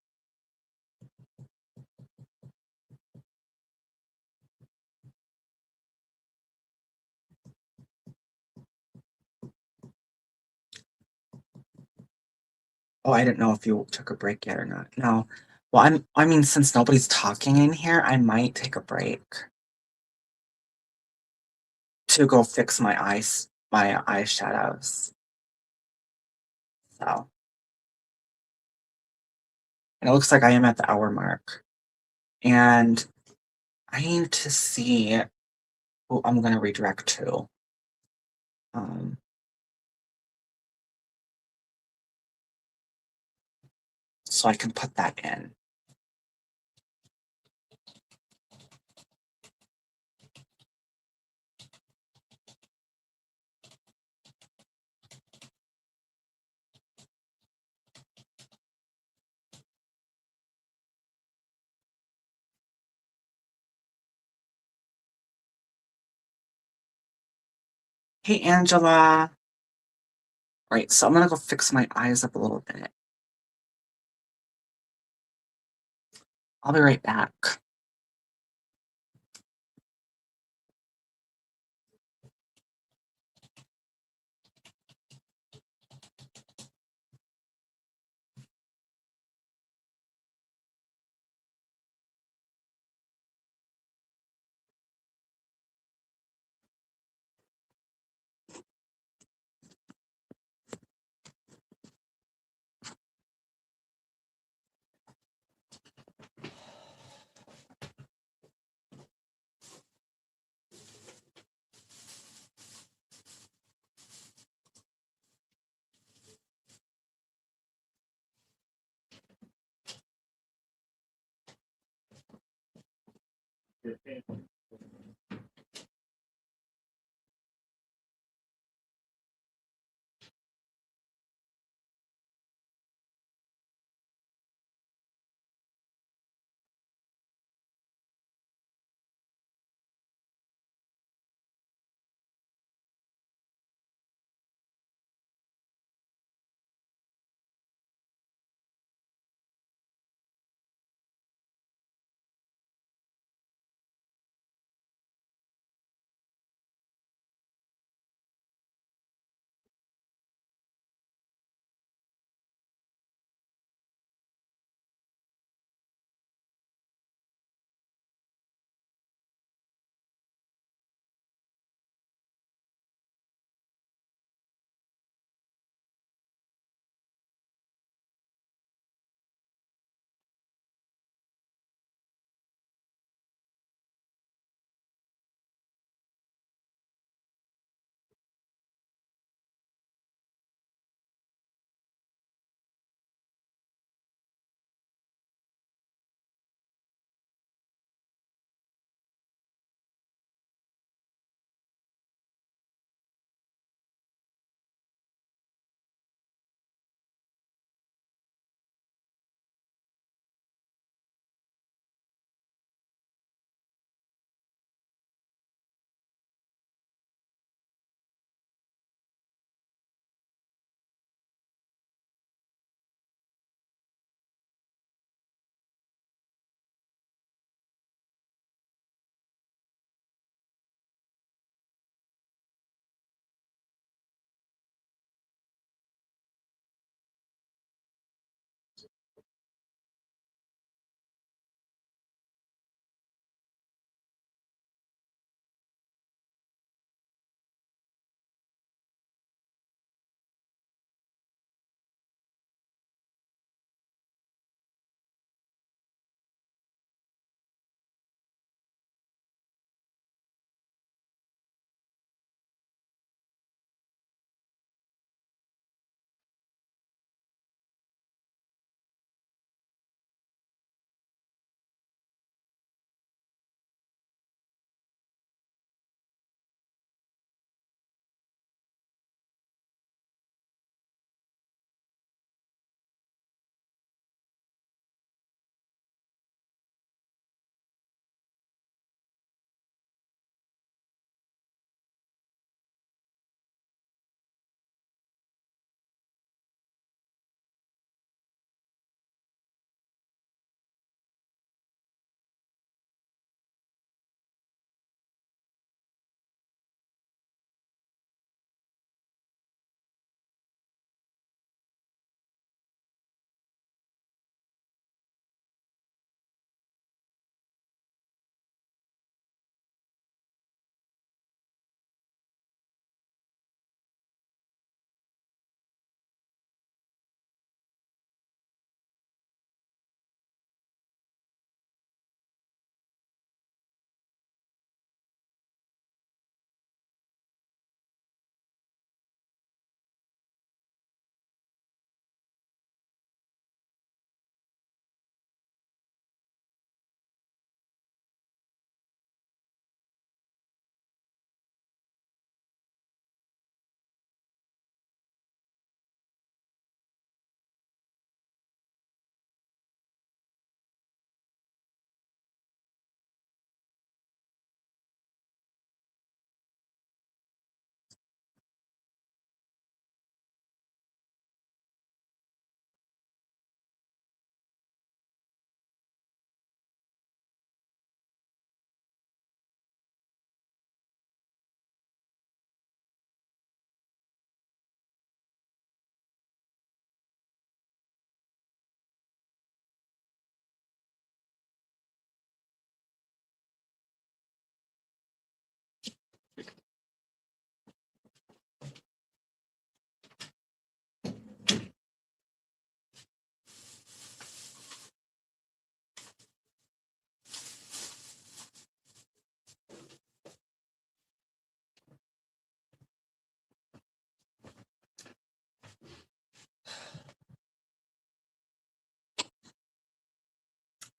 Oh, I didn't know if you took a break yet or not. No. Well, I mean, since nobody's talking in here, I might take a break to go fix my eyeshadows. So, and it looks like I am at the hour mark. And I need to see who I'm gonna redirect to. Um, so I can put that in. Hey, Angela. Right, so I'm gonna go fix my eyes up a little bit. I'll be right back.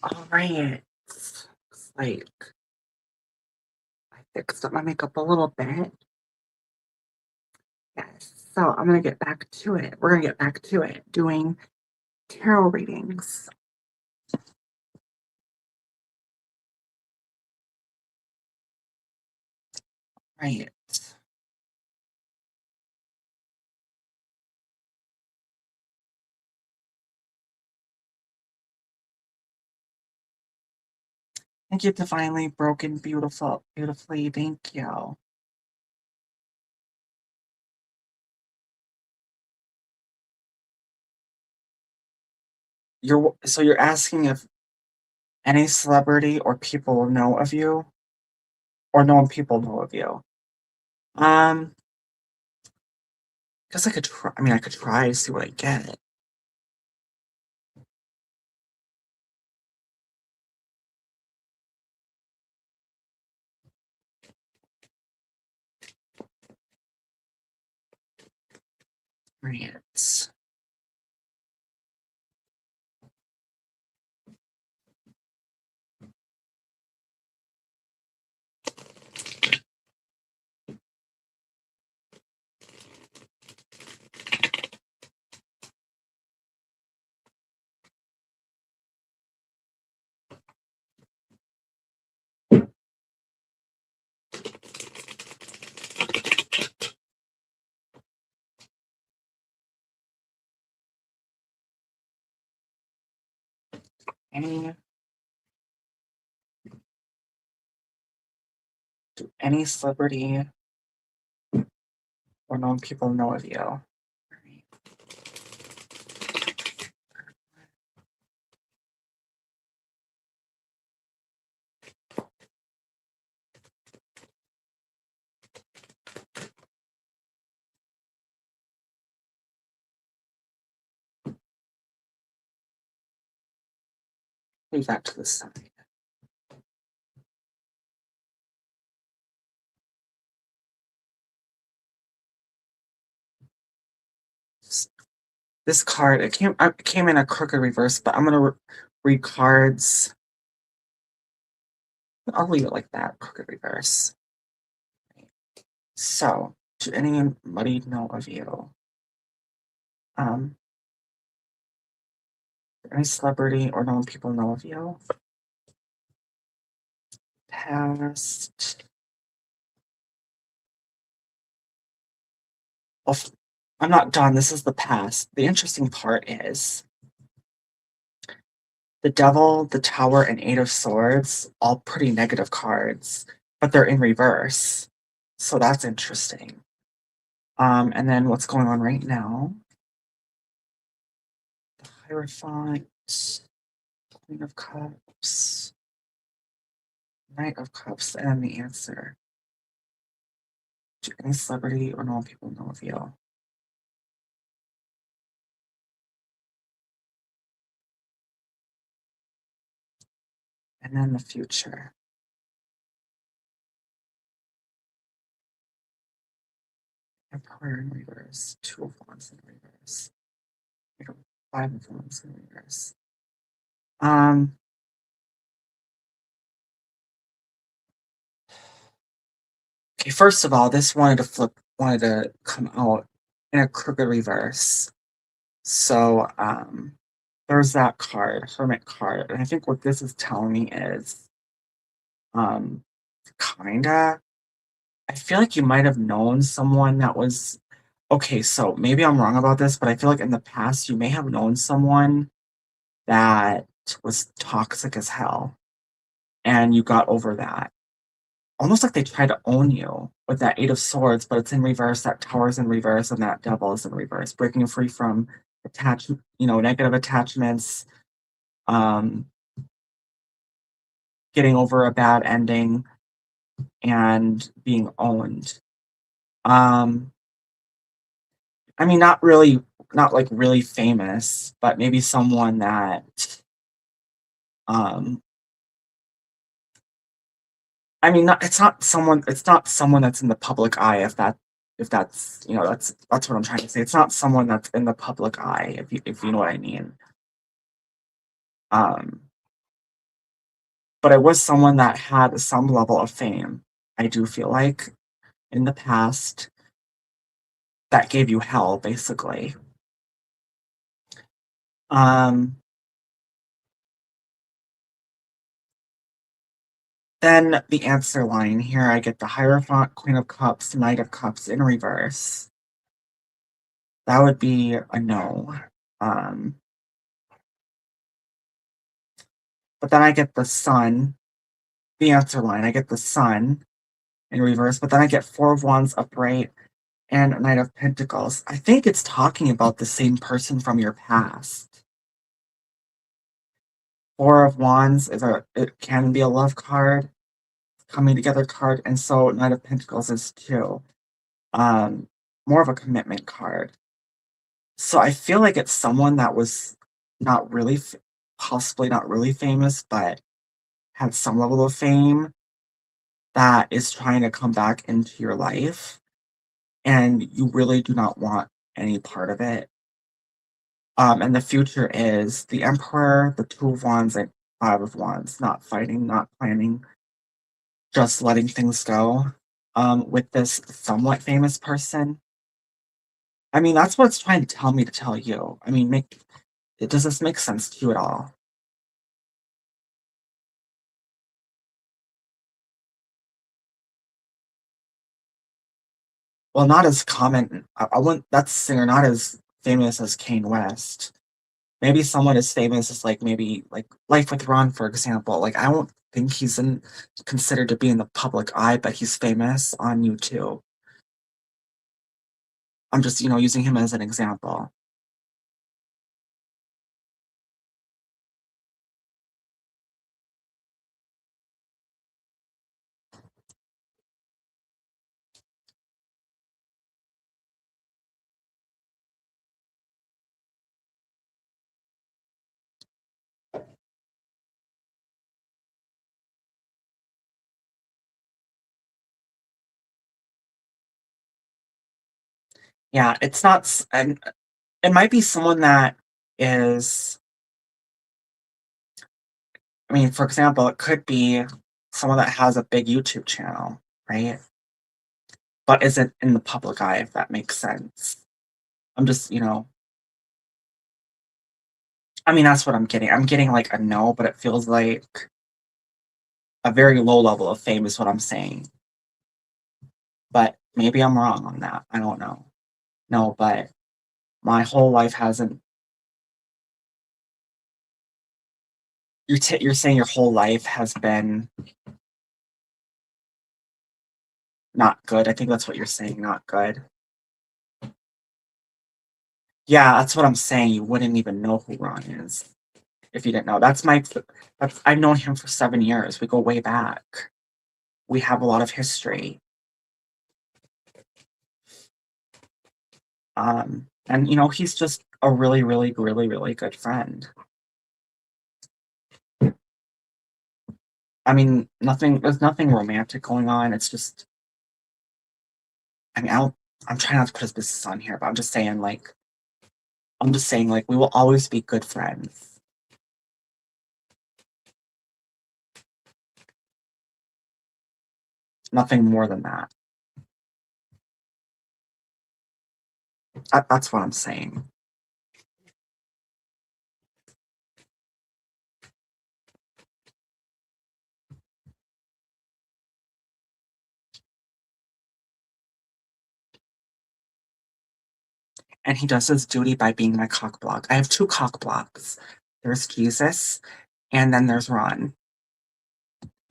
All right. Looks like I fixed up my makeup a little bit. Yes. So I'm gonna get back to it. We're gonna get back to it, doing tarot readings. Right. Thank you, divinely broken, beautifully. Thank you. You're asking if any celebrity or people know of you, or known people know of you. Um, guess I could try. I mean, I could try to see what I get. Right. Any do any celebrity or known people know of you? Right. Leave that to the side. This card, it came in a crooked reverse, but I'm gonna read cards. I'll leave it like that, crooked reverse. So, do anybody know of you? Um, any celebrity or known people know of you? Past. Well, I'm not done. This is the past. The interesting part is the Devil, the Tower, and Eight of Swords, all pretty negative cards, but they're in reverse. So that's interesting. And then what's going on right now? The Hierophant, Queen of Cups, Knight of Cups, and the answer. Do any celebrity or known people know of you? And then the future. Empire in reverse, Two of Wands in reverse, Five of Wands in reverse. Um, okay, first of all, this wanted to come out in a crooked reverse. So, there's that card, Hermit card. And I think what this is telling me is, um, kinda, I feel like you might have known someone that was okay, so maybe I'm wrong about this, but I feel like in the past you may have known someone that was toxic as hell and you got over that. Almost like they tried to own you with that Eight of Swords, but it's in reverse, that Tower's in reverse, and that Devil is in reverse, breaking free from negative attachments, um, getting over a bad ending, and being owned. Um, I mean, not like really famous, but maybe someone that, um, I mean, it's not someone that's in the public eye. If that's that's what I'm trying to say. It's not someone that's in the public eye. If you know what I mean. Um, but it was someone that had some level of fame. I do feel like in the past that gave you hell, basically. Um, then the answer line here, I get the Hierophant, Queen of Cups, Knight of Cups in reverse. That would be a no. Um, but then I get the Sun, the answer line. I get the Sun in reverse, but then I get Four of Wands upright and Knight of Pentacles. I think it's talking about the same person from your past. Four of Wands it can be a love card, coming together card, and so Knight of Pentacles is too. More of a commitment card. So I feel like it's someone that was not really, possibly not really famous, but had some level of fame that is trying to come back into your life, and you really do not want any part of it. And the future is the Emperor, the Two of Wands, and Five of Wands, not fighting, not planning, just letting things go. With this somewhat famous person. I mean, that's what it's trying to tell me to tell you. I mean, does this make sense to you at all? Well, not as common. I wouldn't. That's singer not as famous as Kane West. Maybe someone as famous as like maybe like Life with Ron, for example. Like I don't think he's considered to be in the public eye, but he's famous on YouTube. I'm just using him as an example. Yeah, it's not, and it might be someone that is. I mean, for example, it could be someone that has a big YouTube channel, right? But isn't in the public eye, if that makes sense. I'm just, I mean, that's what I'm getting. I'm getting like a no, but it feels like a very low level of fame is what I'm saying. But maybe I'm wrong on that. I don't know. No, but my whole life hasn't. You're saying your whole life has been not good. I think that's what you're saying, not good. Yeah, that's what I'm saying. You wouldn't even know who Ron is if you didn't know. I've known him for 7 years. We go way back. We have a lot of history. And he's just a really, really, really, really good friend. I mean, there's nothing romantic going on. It's just, I mean, I'm trying not to put his business on here, but I'm just saying, like, we will always be good friends. Nothing more than that. That's what I'm saying. And he does his duty by being my cock block. I have two cock blocks. There's Jesus, and then there's Ron.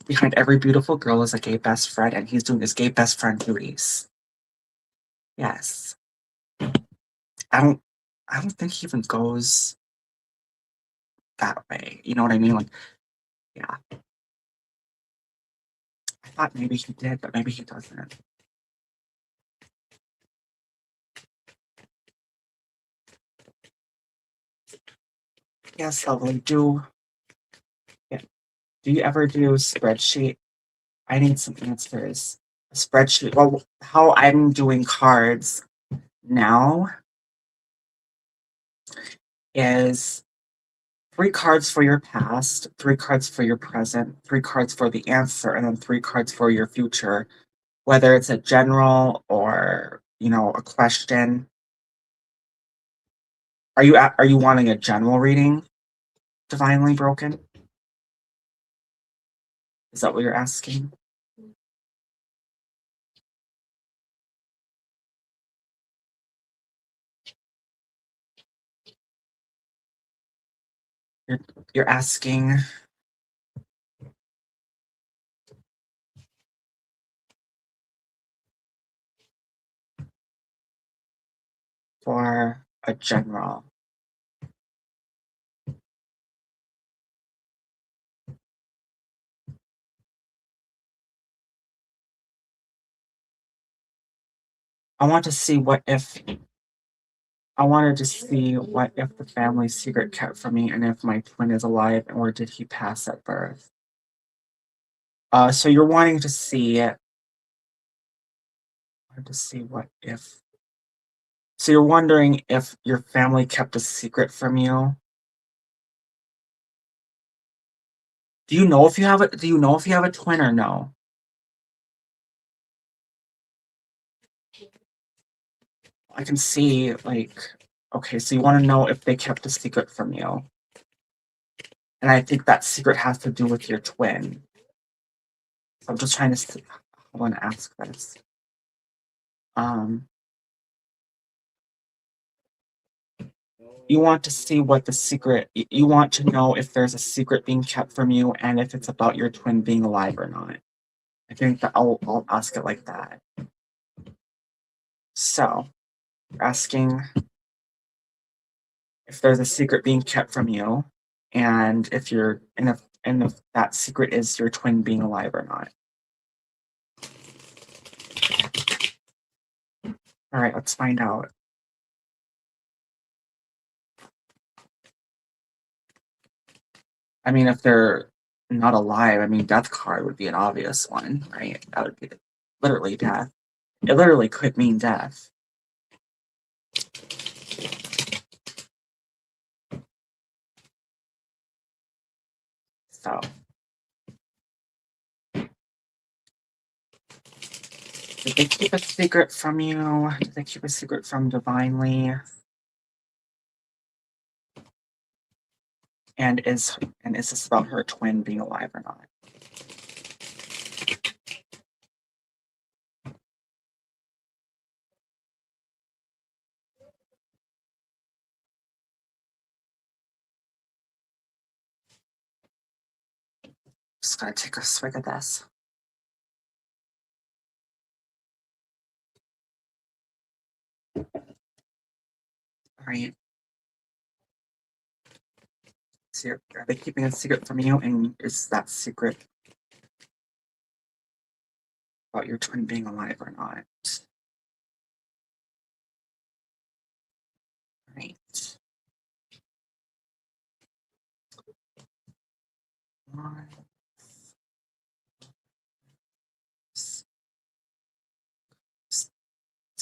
Behind every beautiful girl is a gay best friend, and he's doing his gay best friend duties. Yes. I don't I don't think he even goes that way. You know what I mean? Like, yeah. I thought maybe he did, but maybe he doesn't. Yes, lovely. Yeah. Do you ever do spreadsheet? I need some answers. Spreadsheet. Well, how I'm doing cards now is 3 cards for your past, 3 cards for your present, 3 cards for the answer, and then 3 cards for your future, whether it's a general or, a question. Are you wanting a general reading, divinely broken? Is that what you're asking? You're you're asking for a general. I want to see what if I wanted to see what if the family secret kept from me and if my twin is alive or did he pass at birth? So you're wanting to see what if. So you're wondering if your family kept a secret from you. Do you know if you have a twin or no? I can see okay, so you want to know if they kept a secret from you. And I think that secret has to do with your twin. So I'm just trying to see, I want to ask this. Um, you want to see what the secret, you want to know if there's a secret being kept from you and if it's about your twin being alive or not. I think that I'll ask it like that. So, you're asking if there's a secret being kept from you and if that secret is your twin being alive or not. All right, let's find out. I mean, if they're not alive, I mean, death card would be an obvious one, right? That would be literally death. It literally could mean death. So, did they keep a secret from you? Did they keep a secret from Divinely? And is this about her twin being alive or not? Just gotta take a swig of this. All right. So are they keeping a secret from you? And is that secret about your twin being alive or not? Right. One, let's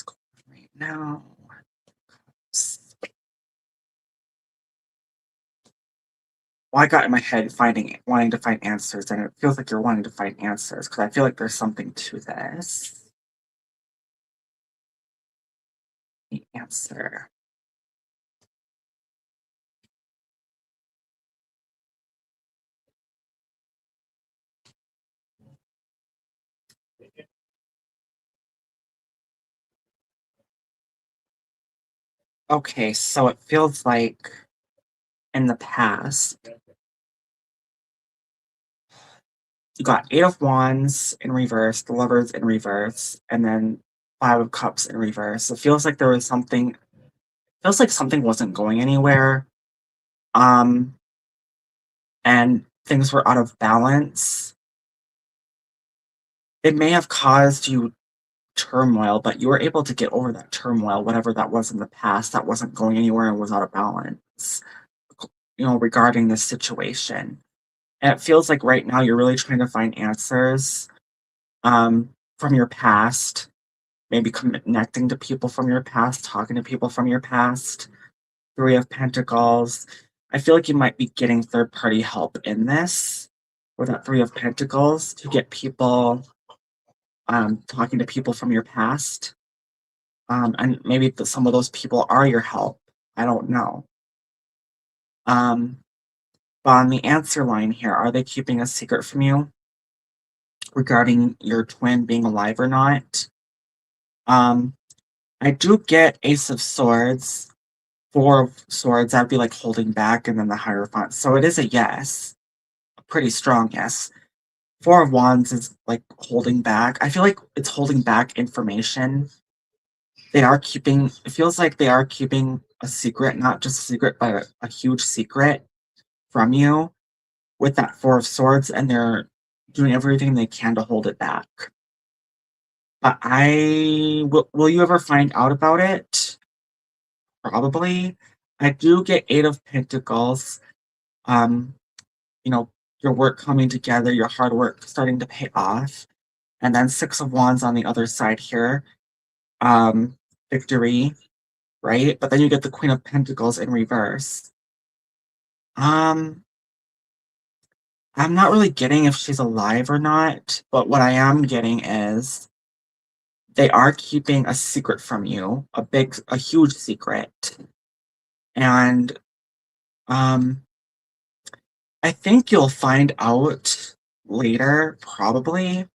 go right now. Well, I got in my head wanting to find answers, and it feels like you're wanting to find answers because I feel like there's something to this. The answer. Okay, so it feels like in the past, you got Eight of Wands in reverse, the Lovers in reverse, and then Five of Cups in reverse. It feels like there was something. Feels like something wasn't going anywhere. Um, and things were out of balance. It may have caused you turmoil, but you were able to get over that turmoil, whatever that was in the past that wasn't going anywhere and was out of balance, regarding this situation. And it feels like right now you're really trying to find answers from your past, maybe connecting to people from your past, talking to people from your past. Three of Pentacles. I feel like you might be getting third party help in this with that Three of Pentacles to get people talking to people from your past. And maybe some of those people are your help. I don't know. But on the answer line here, are they keeping a secret from you regarding your twin being alive or not? I do get Ace of Swords, Four of Swords. That'd be like holding back, and then the Hierophant. So it is a yes, a pretty strong yes. Four of Wands is like holding back. I feel like it's holding back information. They are keeping, it feels like they are keeping a secret, not just a secret, but a huge secret from you with that Four of Swords, and they're doing everything they can to hold it back. But will you ever find out about it? Probably. I do get Eight of Pentacles. Um, you know, your work coming together, your hard work starting to pay off. And then Six of Wands on the other side here. Victory, right? But then you get the Queen of Pentacles in reverse. Um, I'm not really getting if she's alive or not, but what I am getting is they are keeping a secret from you, a huge secret. And um I think you'll find out later, probably.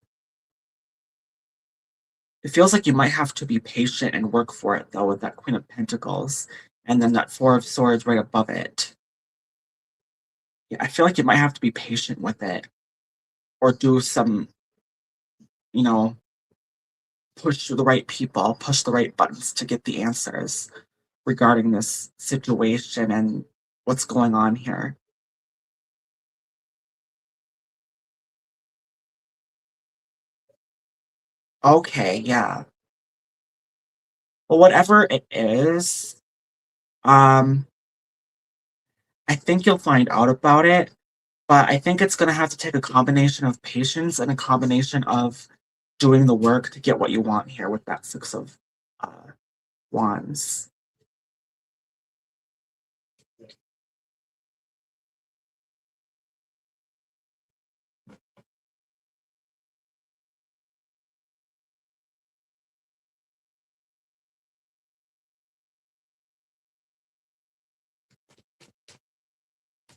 It feels like you might have to be patient and work for it, though, with that Queen of Pentacles and then that Four of Swords right above it. Yeah, I feel like you might have to be patient with it or do some, you know, push the right people, push the right buttons to get the answers regarding this situation and what's going on here. Okay, yeah. Well, whatever it is, um, I think you'll find out about it, but I think it's gonna have to take a combination of patience and a combination of doing the work to get what you want here with that Six of Wands.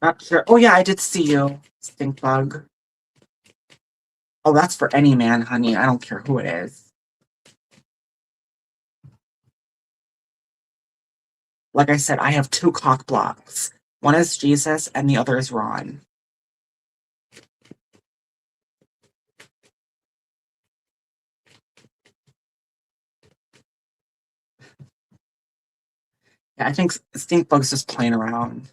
Not sure. Oh yeah, I did see you, stink bug. Oh, that's for any man, honey. I don't care who it is. Like I said, I have two cock blocks. One is Jesus and the other is Ron. Yeah, I think stink bug's just playing around.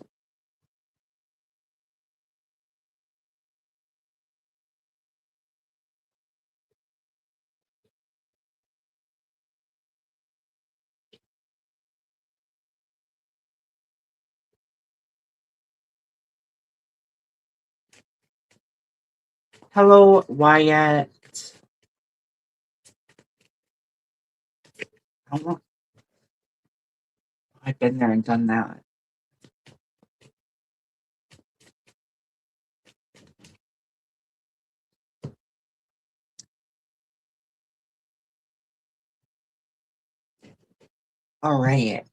Hello, Wyatt. I don't know. I've been there and done that. All right.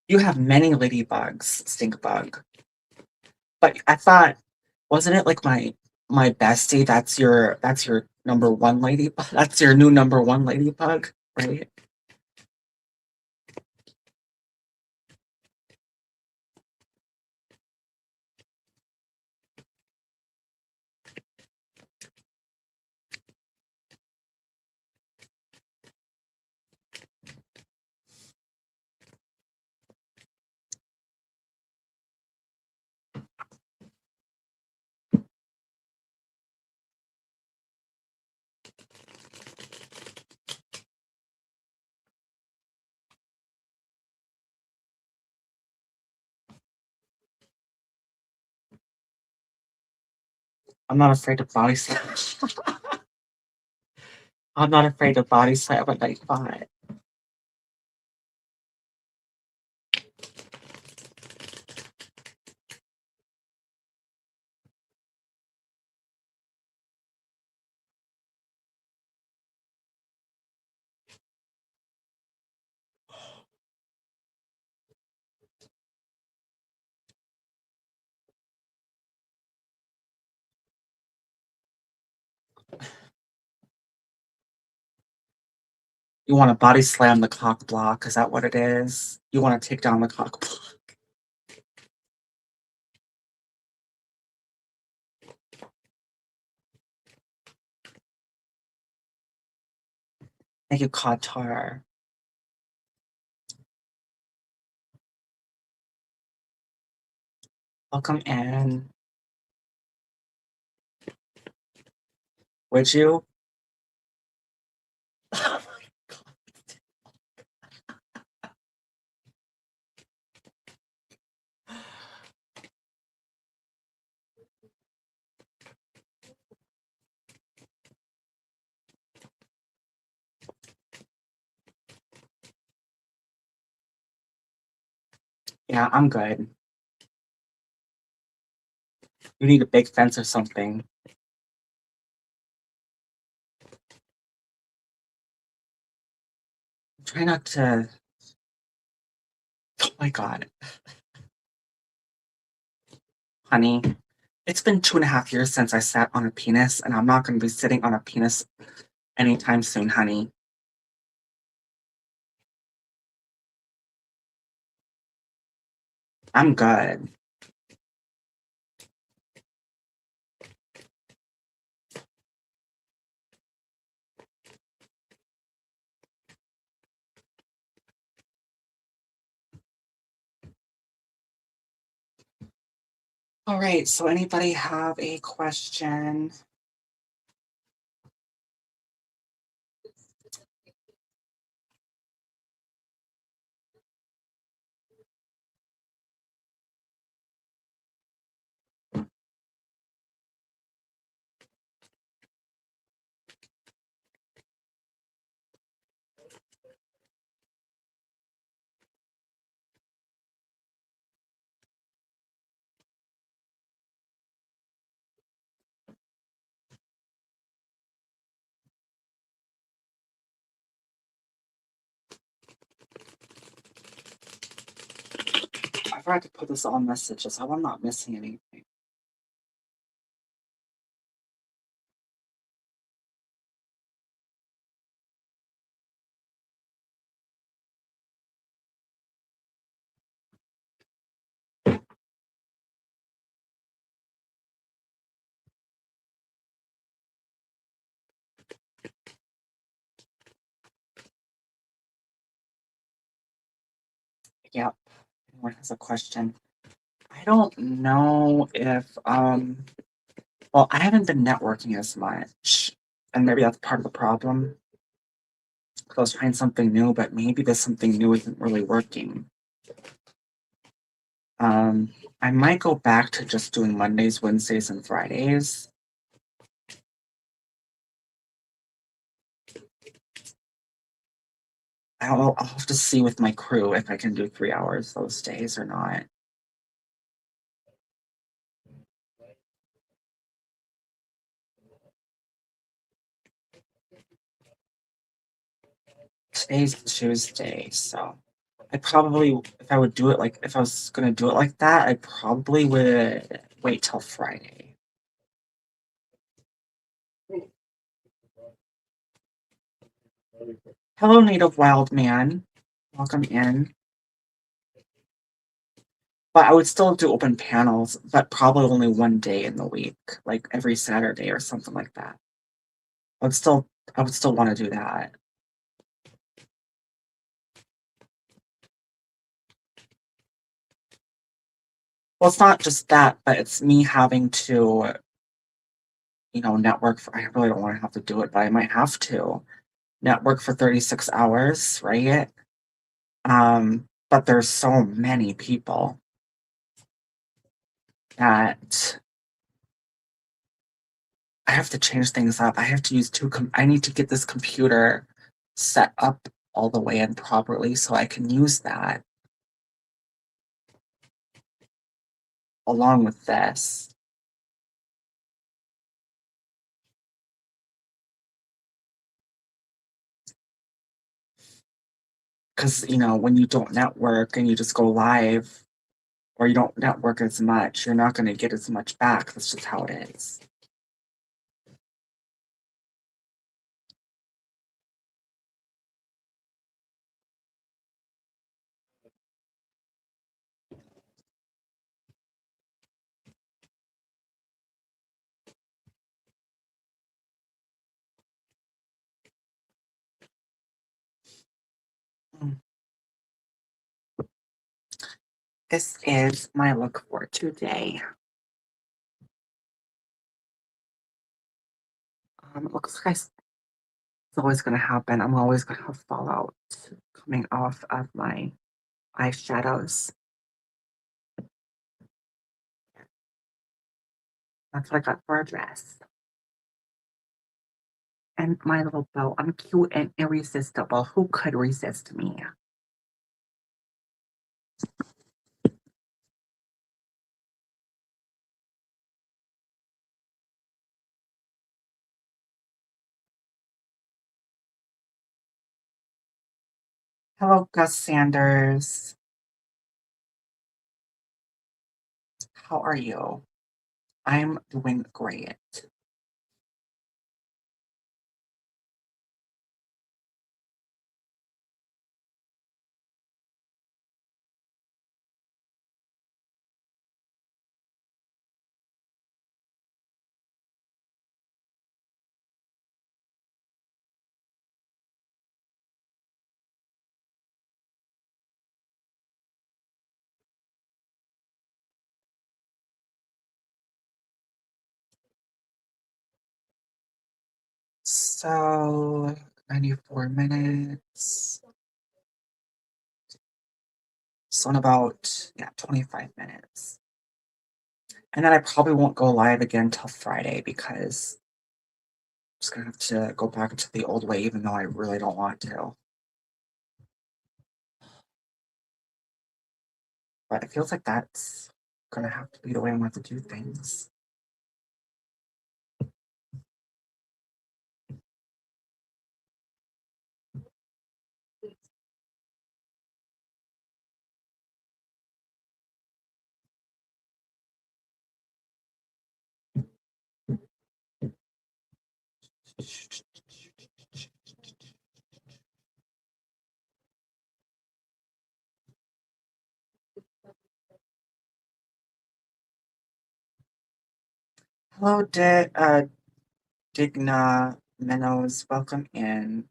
You have many ladybugs, stink bug. But I thought, wasn't it like my bestie? That's your number one ladybug. That's your new number one ladybug, right? I'm not afraid to body slam. I'm not afraid to body slam a night five. You want to body slam the cock block? Is that what it is? You want to take down the cock block? Thank you, Qatar. Welcome in. Would you? Oh my God. Yeah, I'm good. You need a big fence or something. Try not to. Oh my God. Honey, it's been 2.5 years since I sat on a penis, and I'm not going to be sitting on a penis anytime soon, honey. I'm good. All right, so anybody have a question? I forgot to put this on messages. I hope I'm not missing anything. Yep. Anyone has a question? I don't know if well, I haven't been networking as much, and maybe that's part of the problem. 'Cause I was trying something new, but maybe this something new isn't really working. I might go back to just doing Mondays, Wednesdays, and Fridays. I'll have to see with my crew if I can do 3 hours those days or not. Today's Tuesday, so I probably, if I would do it like, if I was gonna do it like that, I probably would wait till Friday. Hello, Native Wild Man. Welcome in. But I would still do open panels, but probably only one day in the week, like every Saturday or something like that. I would still, I would still want to do that. Well, it's not just that, but it's me having to, network for, I really don't want to have to do it, but I might have to network for 36 hours, right? But there's so many people that I have to change things up. I have to use I need to get this computer set up all the way and properly so I can use that along with this. Because, when you don't network and you just go live or you don't network as much, you're not going to get as much back. That's just how it is. Mm. This is my look for today. It looks like it's always going to happen. I'm always going to have fallout coming off of my eyeshadows. That's what I got for a dress. And my little bow. I'm cute and irresistible. Who could resist me? Hello, Gus Sanders. How are you? I'm doing great. So, 94 minutes. So, in about, 25 minutes. And then I probably won't go live again till Friday because I'm just gonna have to go back to the old way, even though I really don't want to. But it feels like that's gonna have to be the way I'm going to do things. Hello, Digna Menos. Welcome in.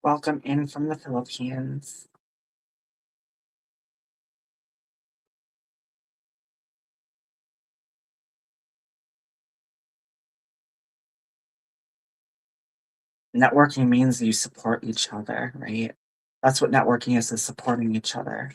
Welcome in from the Philippines. Networking means you support each other, right? That's what networking is supporting each other.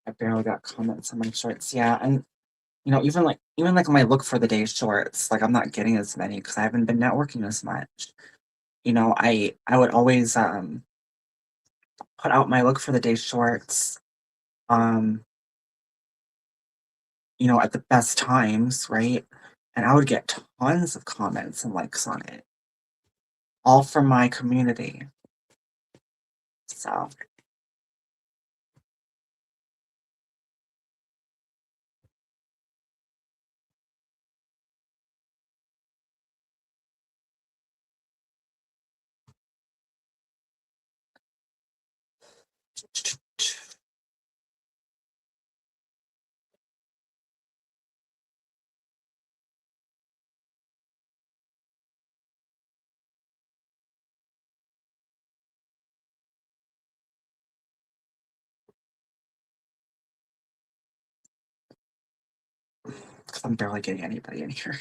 I barely got comments on my shorts. Yeah, and even like when I look for the day shorts, like I'm not getting as many because I haven't been networking as much. I would always put out my look for the day shorts, um, at the best times, right? And I would get tons of comments and likes on it, all from my community. So because I'm barely getting anybody in here.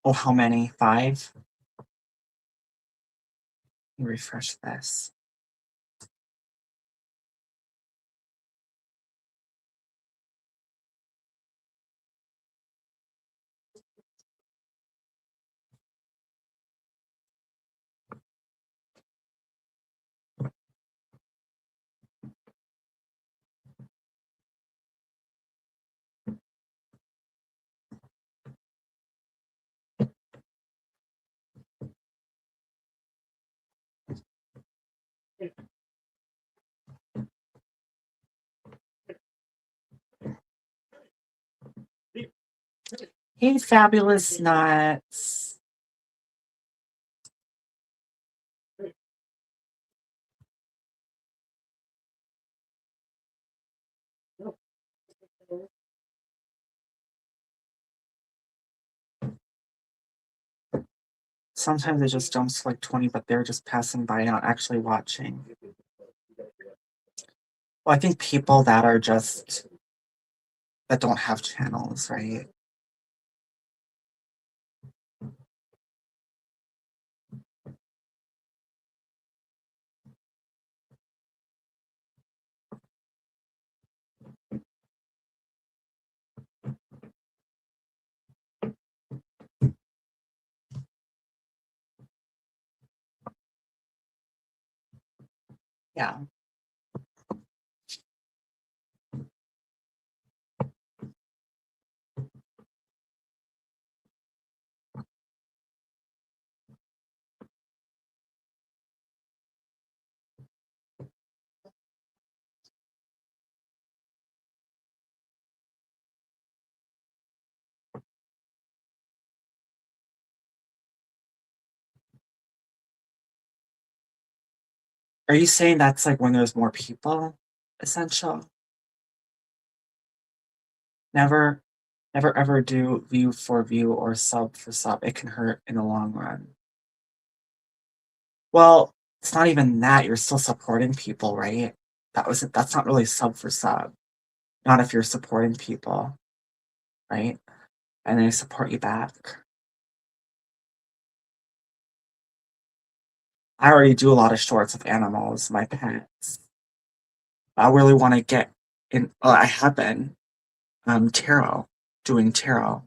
Oh, how many? 5? Let me refresh this. Hey, fabulous nuts. Sometimes it just jumps to like 20, but they're just passing by, not actually watching. Well, I think people that don't have channels, right? Yeah. Are you saying that's like when there's more people? Essential. Never, never ever do view for view or sub for sub. It can hurt in the long run. Well, it's not even that. You're still supporting people, right? That's not really sub for sub. Not if you're supporting people, right? And they support you back. I already do a lot of shorts of animals, my pets. I really want to get in. Well, I have been tarot, doing tarot.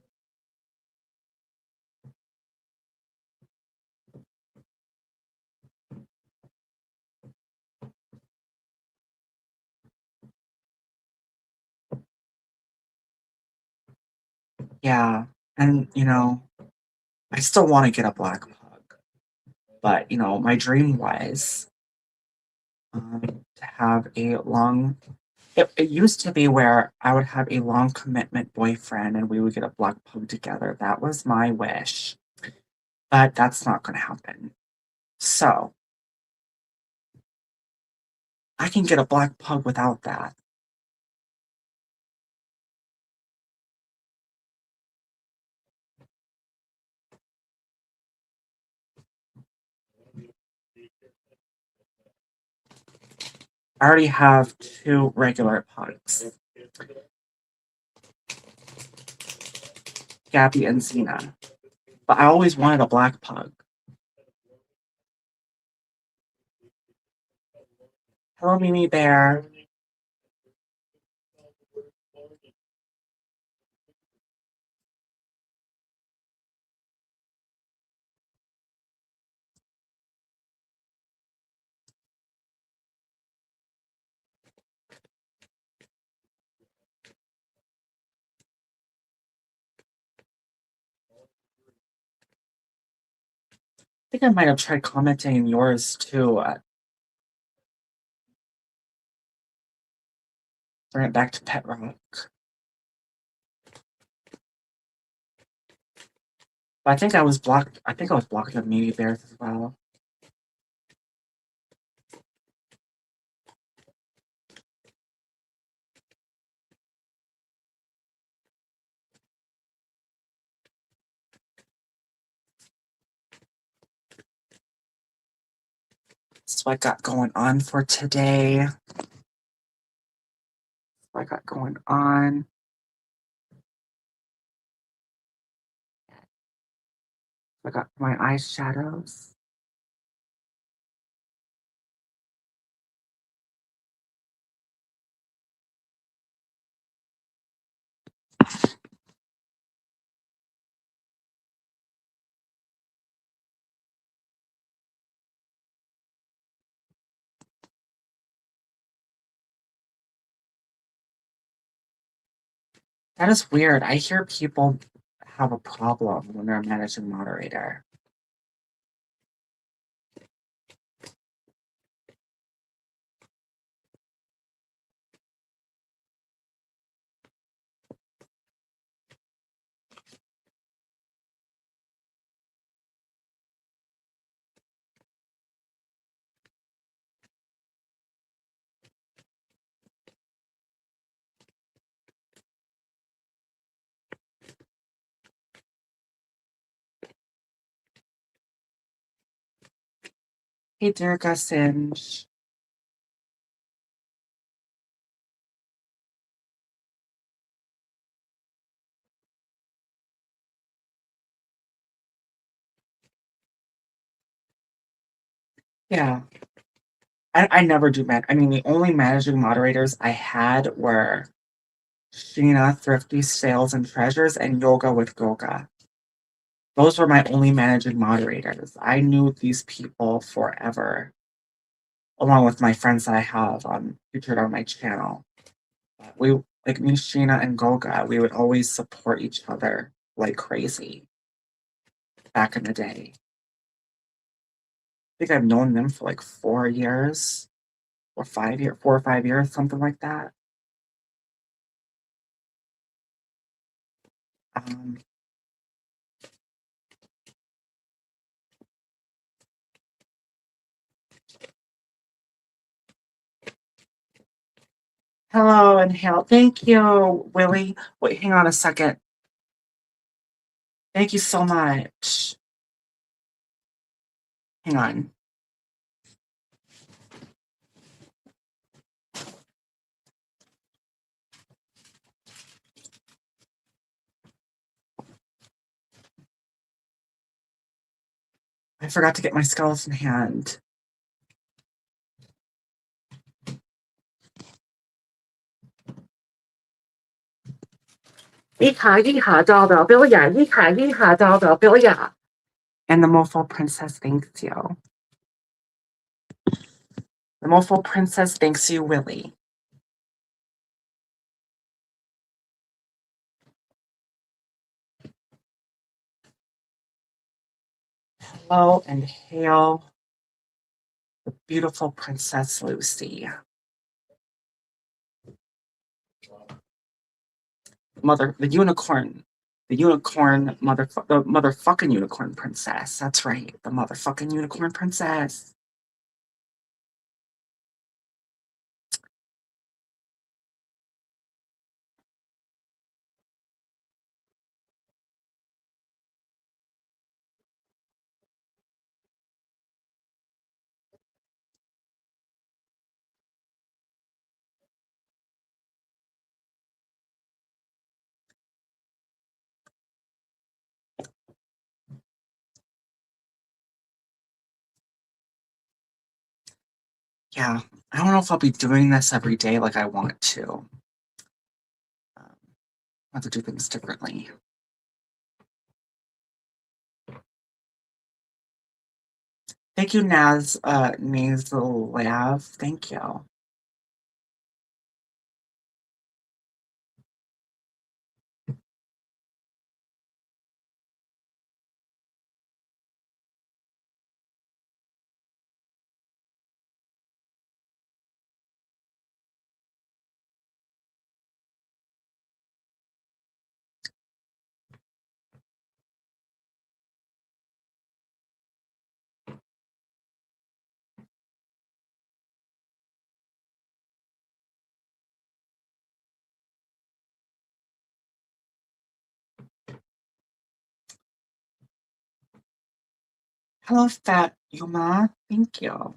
Yeah, and I still want to get a black pug, but my dream was to have a long. It used to be where I would have a long commitment boyfriend and we would get a black pug together. That was my wish. but that's not gonna happen. So, I can get a black pug without that. I already have 2 regular pugs, Gabby and Xena, but I always wanted a black pug. Hello, Mimi Bear. I think I might have tried commenting yours too. Bring it back to Pet Rock. But I think I was blocked. I think I was blocked of Mimi Bears as well. That's what I got going on for today. What I got going on. I got my eyeshadows. That is weird. I hear people have a problem when they're a managing moderator. Hey, Durga Singe. Yeah. I never do I mean, the only managing moderators I had were Sheena, Thrifty Sales and Treasures, and Yoga with Goga. Those were my only managing moderators. I knew these people forever, along with my friends that I have featured on my channel. We like me, Sheena, and Goga. We would always support each other like crazy back in the day. I think I've known them for like 4 years or 5 years, 4 or 5 years, something like that. Um, Hello and hail. Thank you, Willie. Wait, hang on a second. Thank you so much. Hang on. I forgot to get my skeleton hand. And the MOFO princess thanks you. The MOFO princess thanks you, Willie. Hello and hail the beautiful Princess Lucy. Mother, the unicorn The unicorn the motherfucking unicorn princess. That's right. The motherfucking unicorn princess. Yeah. I don't know if I'll be doing this every day like I want to. I have to do things differently. Thank you, Nasal Lab. Thank you. Hello, Fat Yuma. Thank you.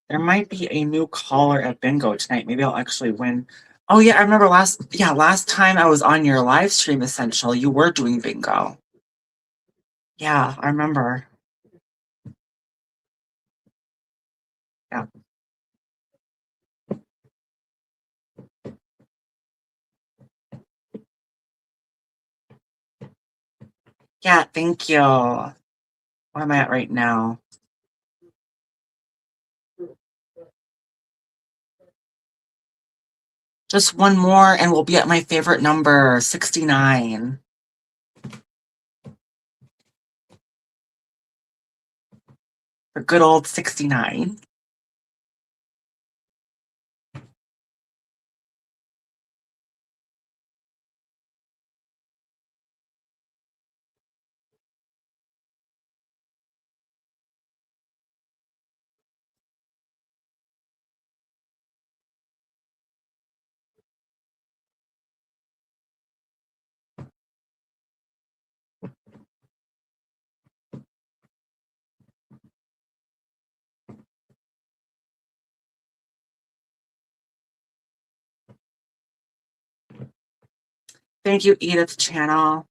There might be a new caller at bingo tonight. Maybe I'll actually win. Oh yeah, I remember last time I was on your live stream, Essential, you were doing bingo. Yeah, I remember. Yeah. Yeah, thank you. What am I at right now? Just one more and we'll be at my favorite number, 69. The good old 69. Thank you, Edith Channel.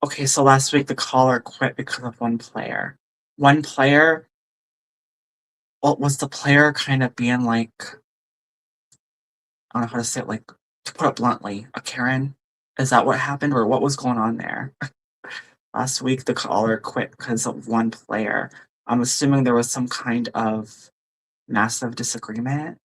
Okay, so last week the caller quit because of one player. One player? Well, was the player kind of being like, I don't know how to say it, like, to put it bluntly, a Karen? Is that what happened, or what was going on there? Last week the caller quit because of one player. I'm assuming there was some kind of massive disagreement.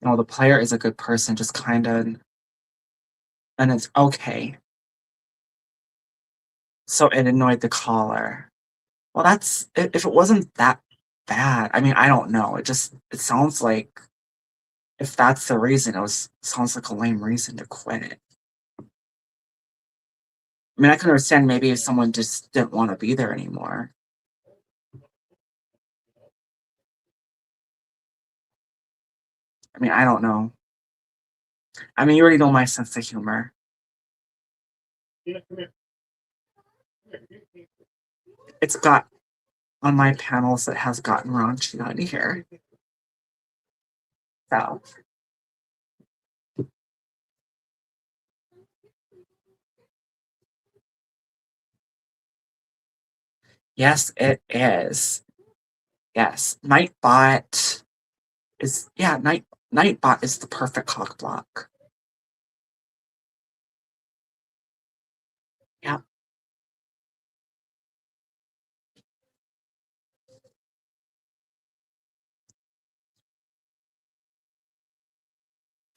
No, the player is a good person, just kind of, and it's okay. So it annoyed the caller. Well, if it wasn't that bad, I mean, I don't know. It sounds like if that's the reason, sounds like a lame reason to quit. I mean, I can understand maybe if someone just didn't wanna be there anymore. I mean, I don't know. I mean, you already know my sense of humor. It's got on my panels, it has gotten raunchy on here. So, yes, it is. Yes, Nightbot is yeah, Nightbot is the perfect cock block. Yeah,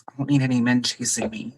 I don't need any men chasing me.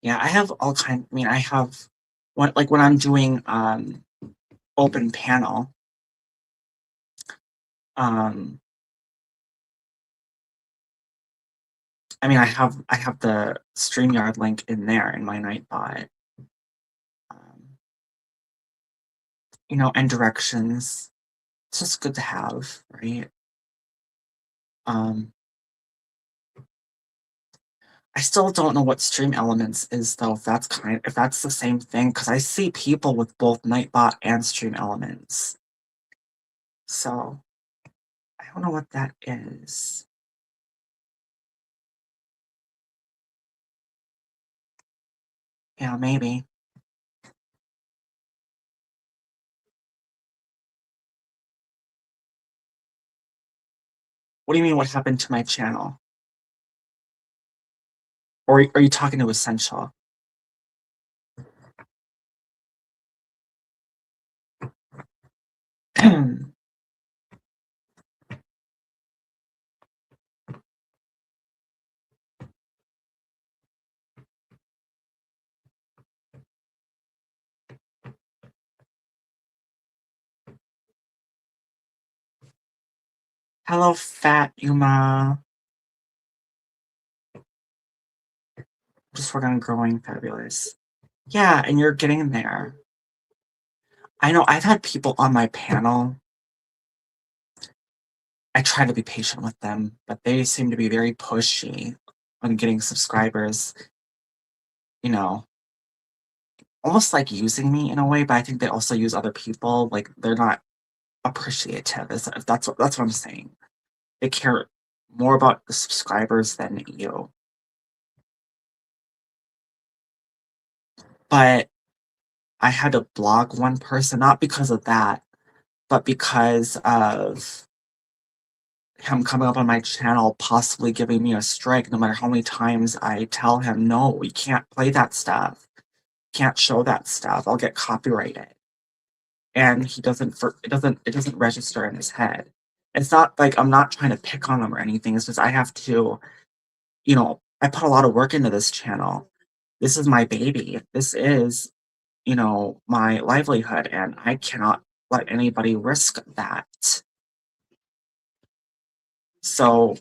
Yeah, I have all kind. I mean, I have when I'm doing open panel. Um, I mean, I have the StreamYard link in there in my Nightbot. Um, and directions. It's just good to have, right? Um, I still don't know what Stream Elements is though. If that's the same thing, because I see people with both Nightbot and Stream Elements. So I don't know what that is. Yeah, maybe. What do you mean? What happened to my channel? Or are you talking to Essential? Hello, Fat Yuma. Just working on growing fabulous. Yeah, and you're getting there. I know I've had people on my panel. I try to be patient with them, but they seem to be very pushy on getting subscribers, you know, almost like using me in a way, but I think they also use other people. Like they're not appreciative, if that's what I'm saying. They care more about the subscribers than you. But I had to block one person, not because of that, but because of him coming up on my channel, possibly giving me a strike no matter how many times I tell him, no, you can't play that stuff. Can't show that stuff. I'll get copyrighted. And he doesn't for it doesn't register in his head. It's not like I'm not trying to pick on him or anything. It's just I have to, I put a lot of work into this channel. This is my baby. This is my livelihood, and I cannot let anybody risk that. So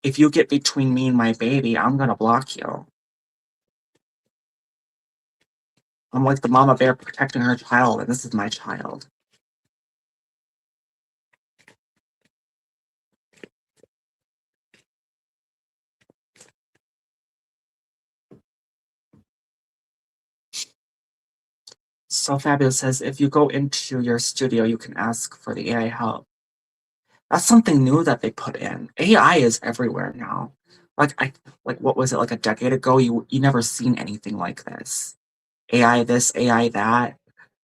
if you get between me and my baby, I'm gonna block you. I'm like the mama bear protecting her child, and this is my child. So Fabulous says, if you go into your studio, you can ask for the AI help. That's something new that they put in. AI is everywhere now. Like what was it, like a decade ago? You never seen anything like this. AI this, AI that.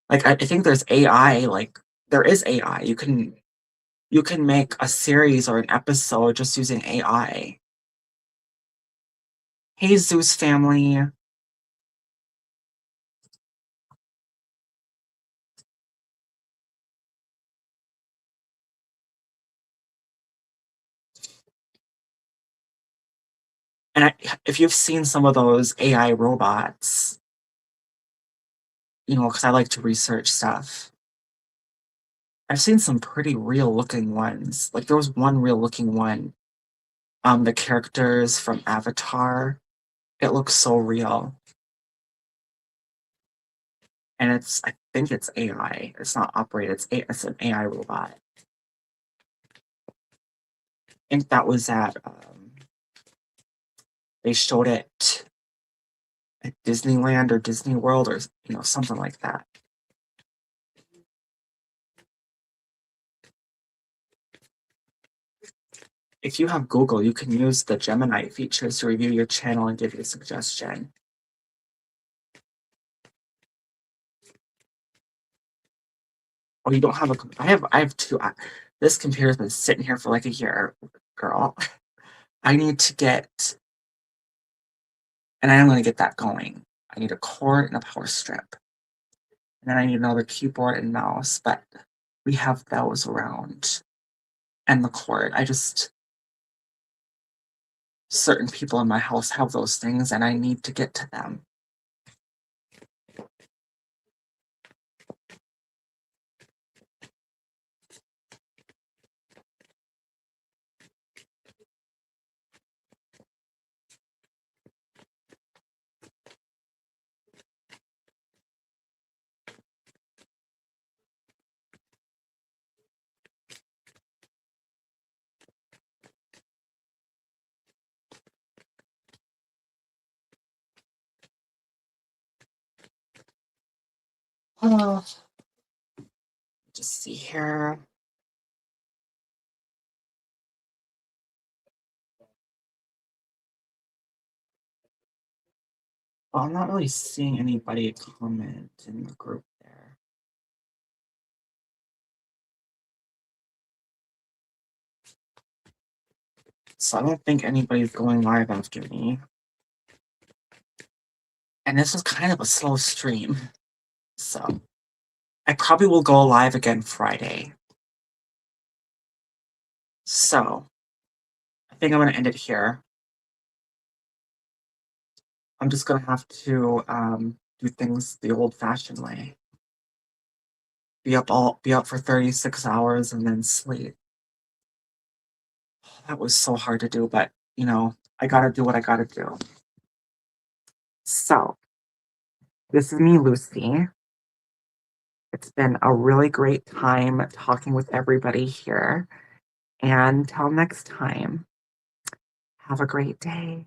Like I think there's AI, like there is AI. You can make a series or an episode just using AI. Hey Zeus family. And if you've seen some of those AI robots, because I like to research stuff. I've seen some pretty real looking ones. Like there was one real looking one. The characters from Avatar. It looks so real. And I think it's AI. It's not operated, it's an AI robot. I think that was they showed it at Disneyland or Disney World or something like that. If you have Google, you can use the Gemini features to review your channel and give you a suggestion. Oh, you don't have a? I have two. This computer's been sitting here for like a year, girl. I need to get, and I am going to get that going. I need a cord and a power strip, and then I need another keyboard and mouse. But we have those around, and the cord. Certain people in my house have those things, and I need to get to them. Oh, just see here. Well, I'm not really seeing anybody comment in the group there. So I don't think anybody's going live after me. And this is kind of a slow stream. So I probably will go live again Friday. So I think I'm going to end it here. I'm just going to have to do things the old-fashioned way. Be up for 36 hours and then sleep. That was so hard to do, but I got to do what I got to do. So this is me, Lucy. It's been a really great time talking with everybody here. And until next time, have a great day.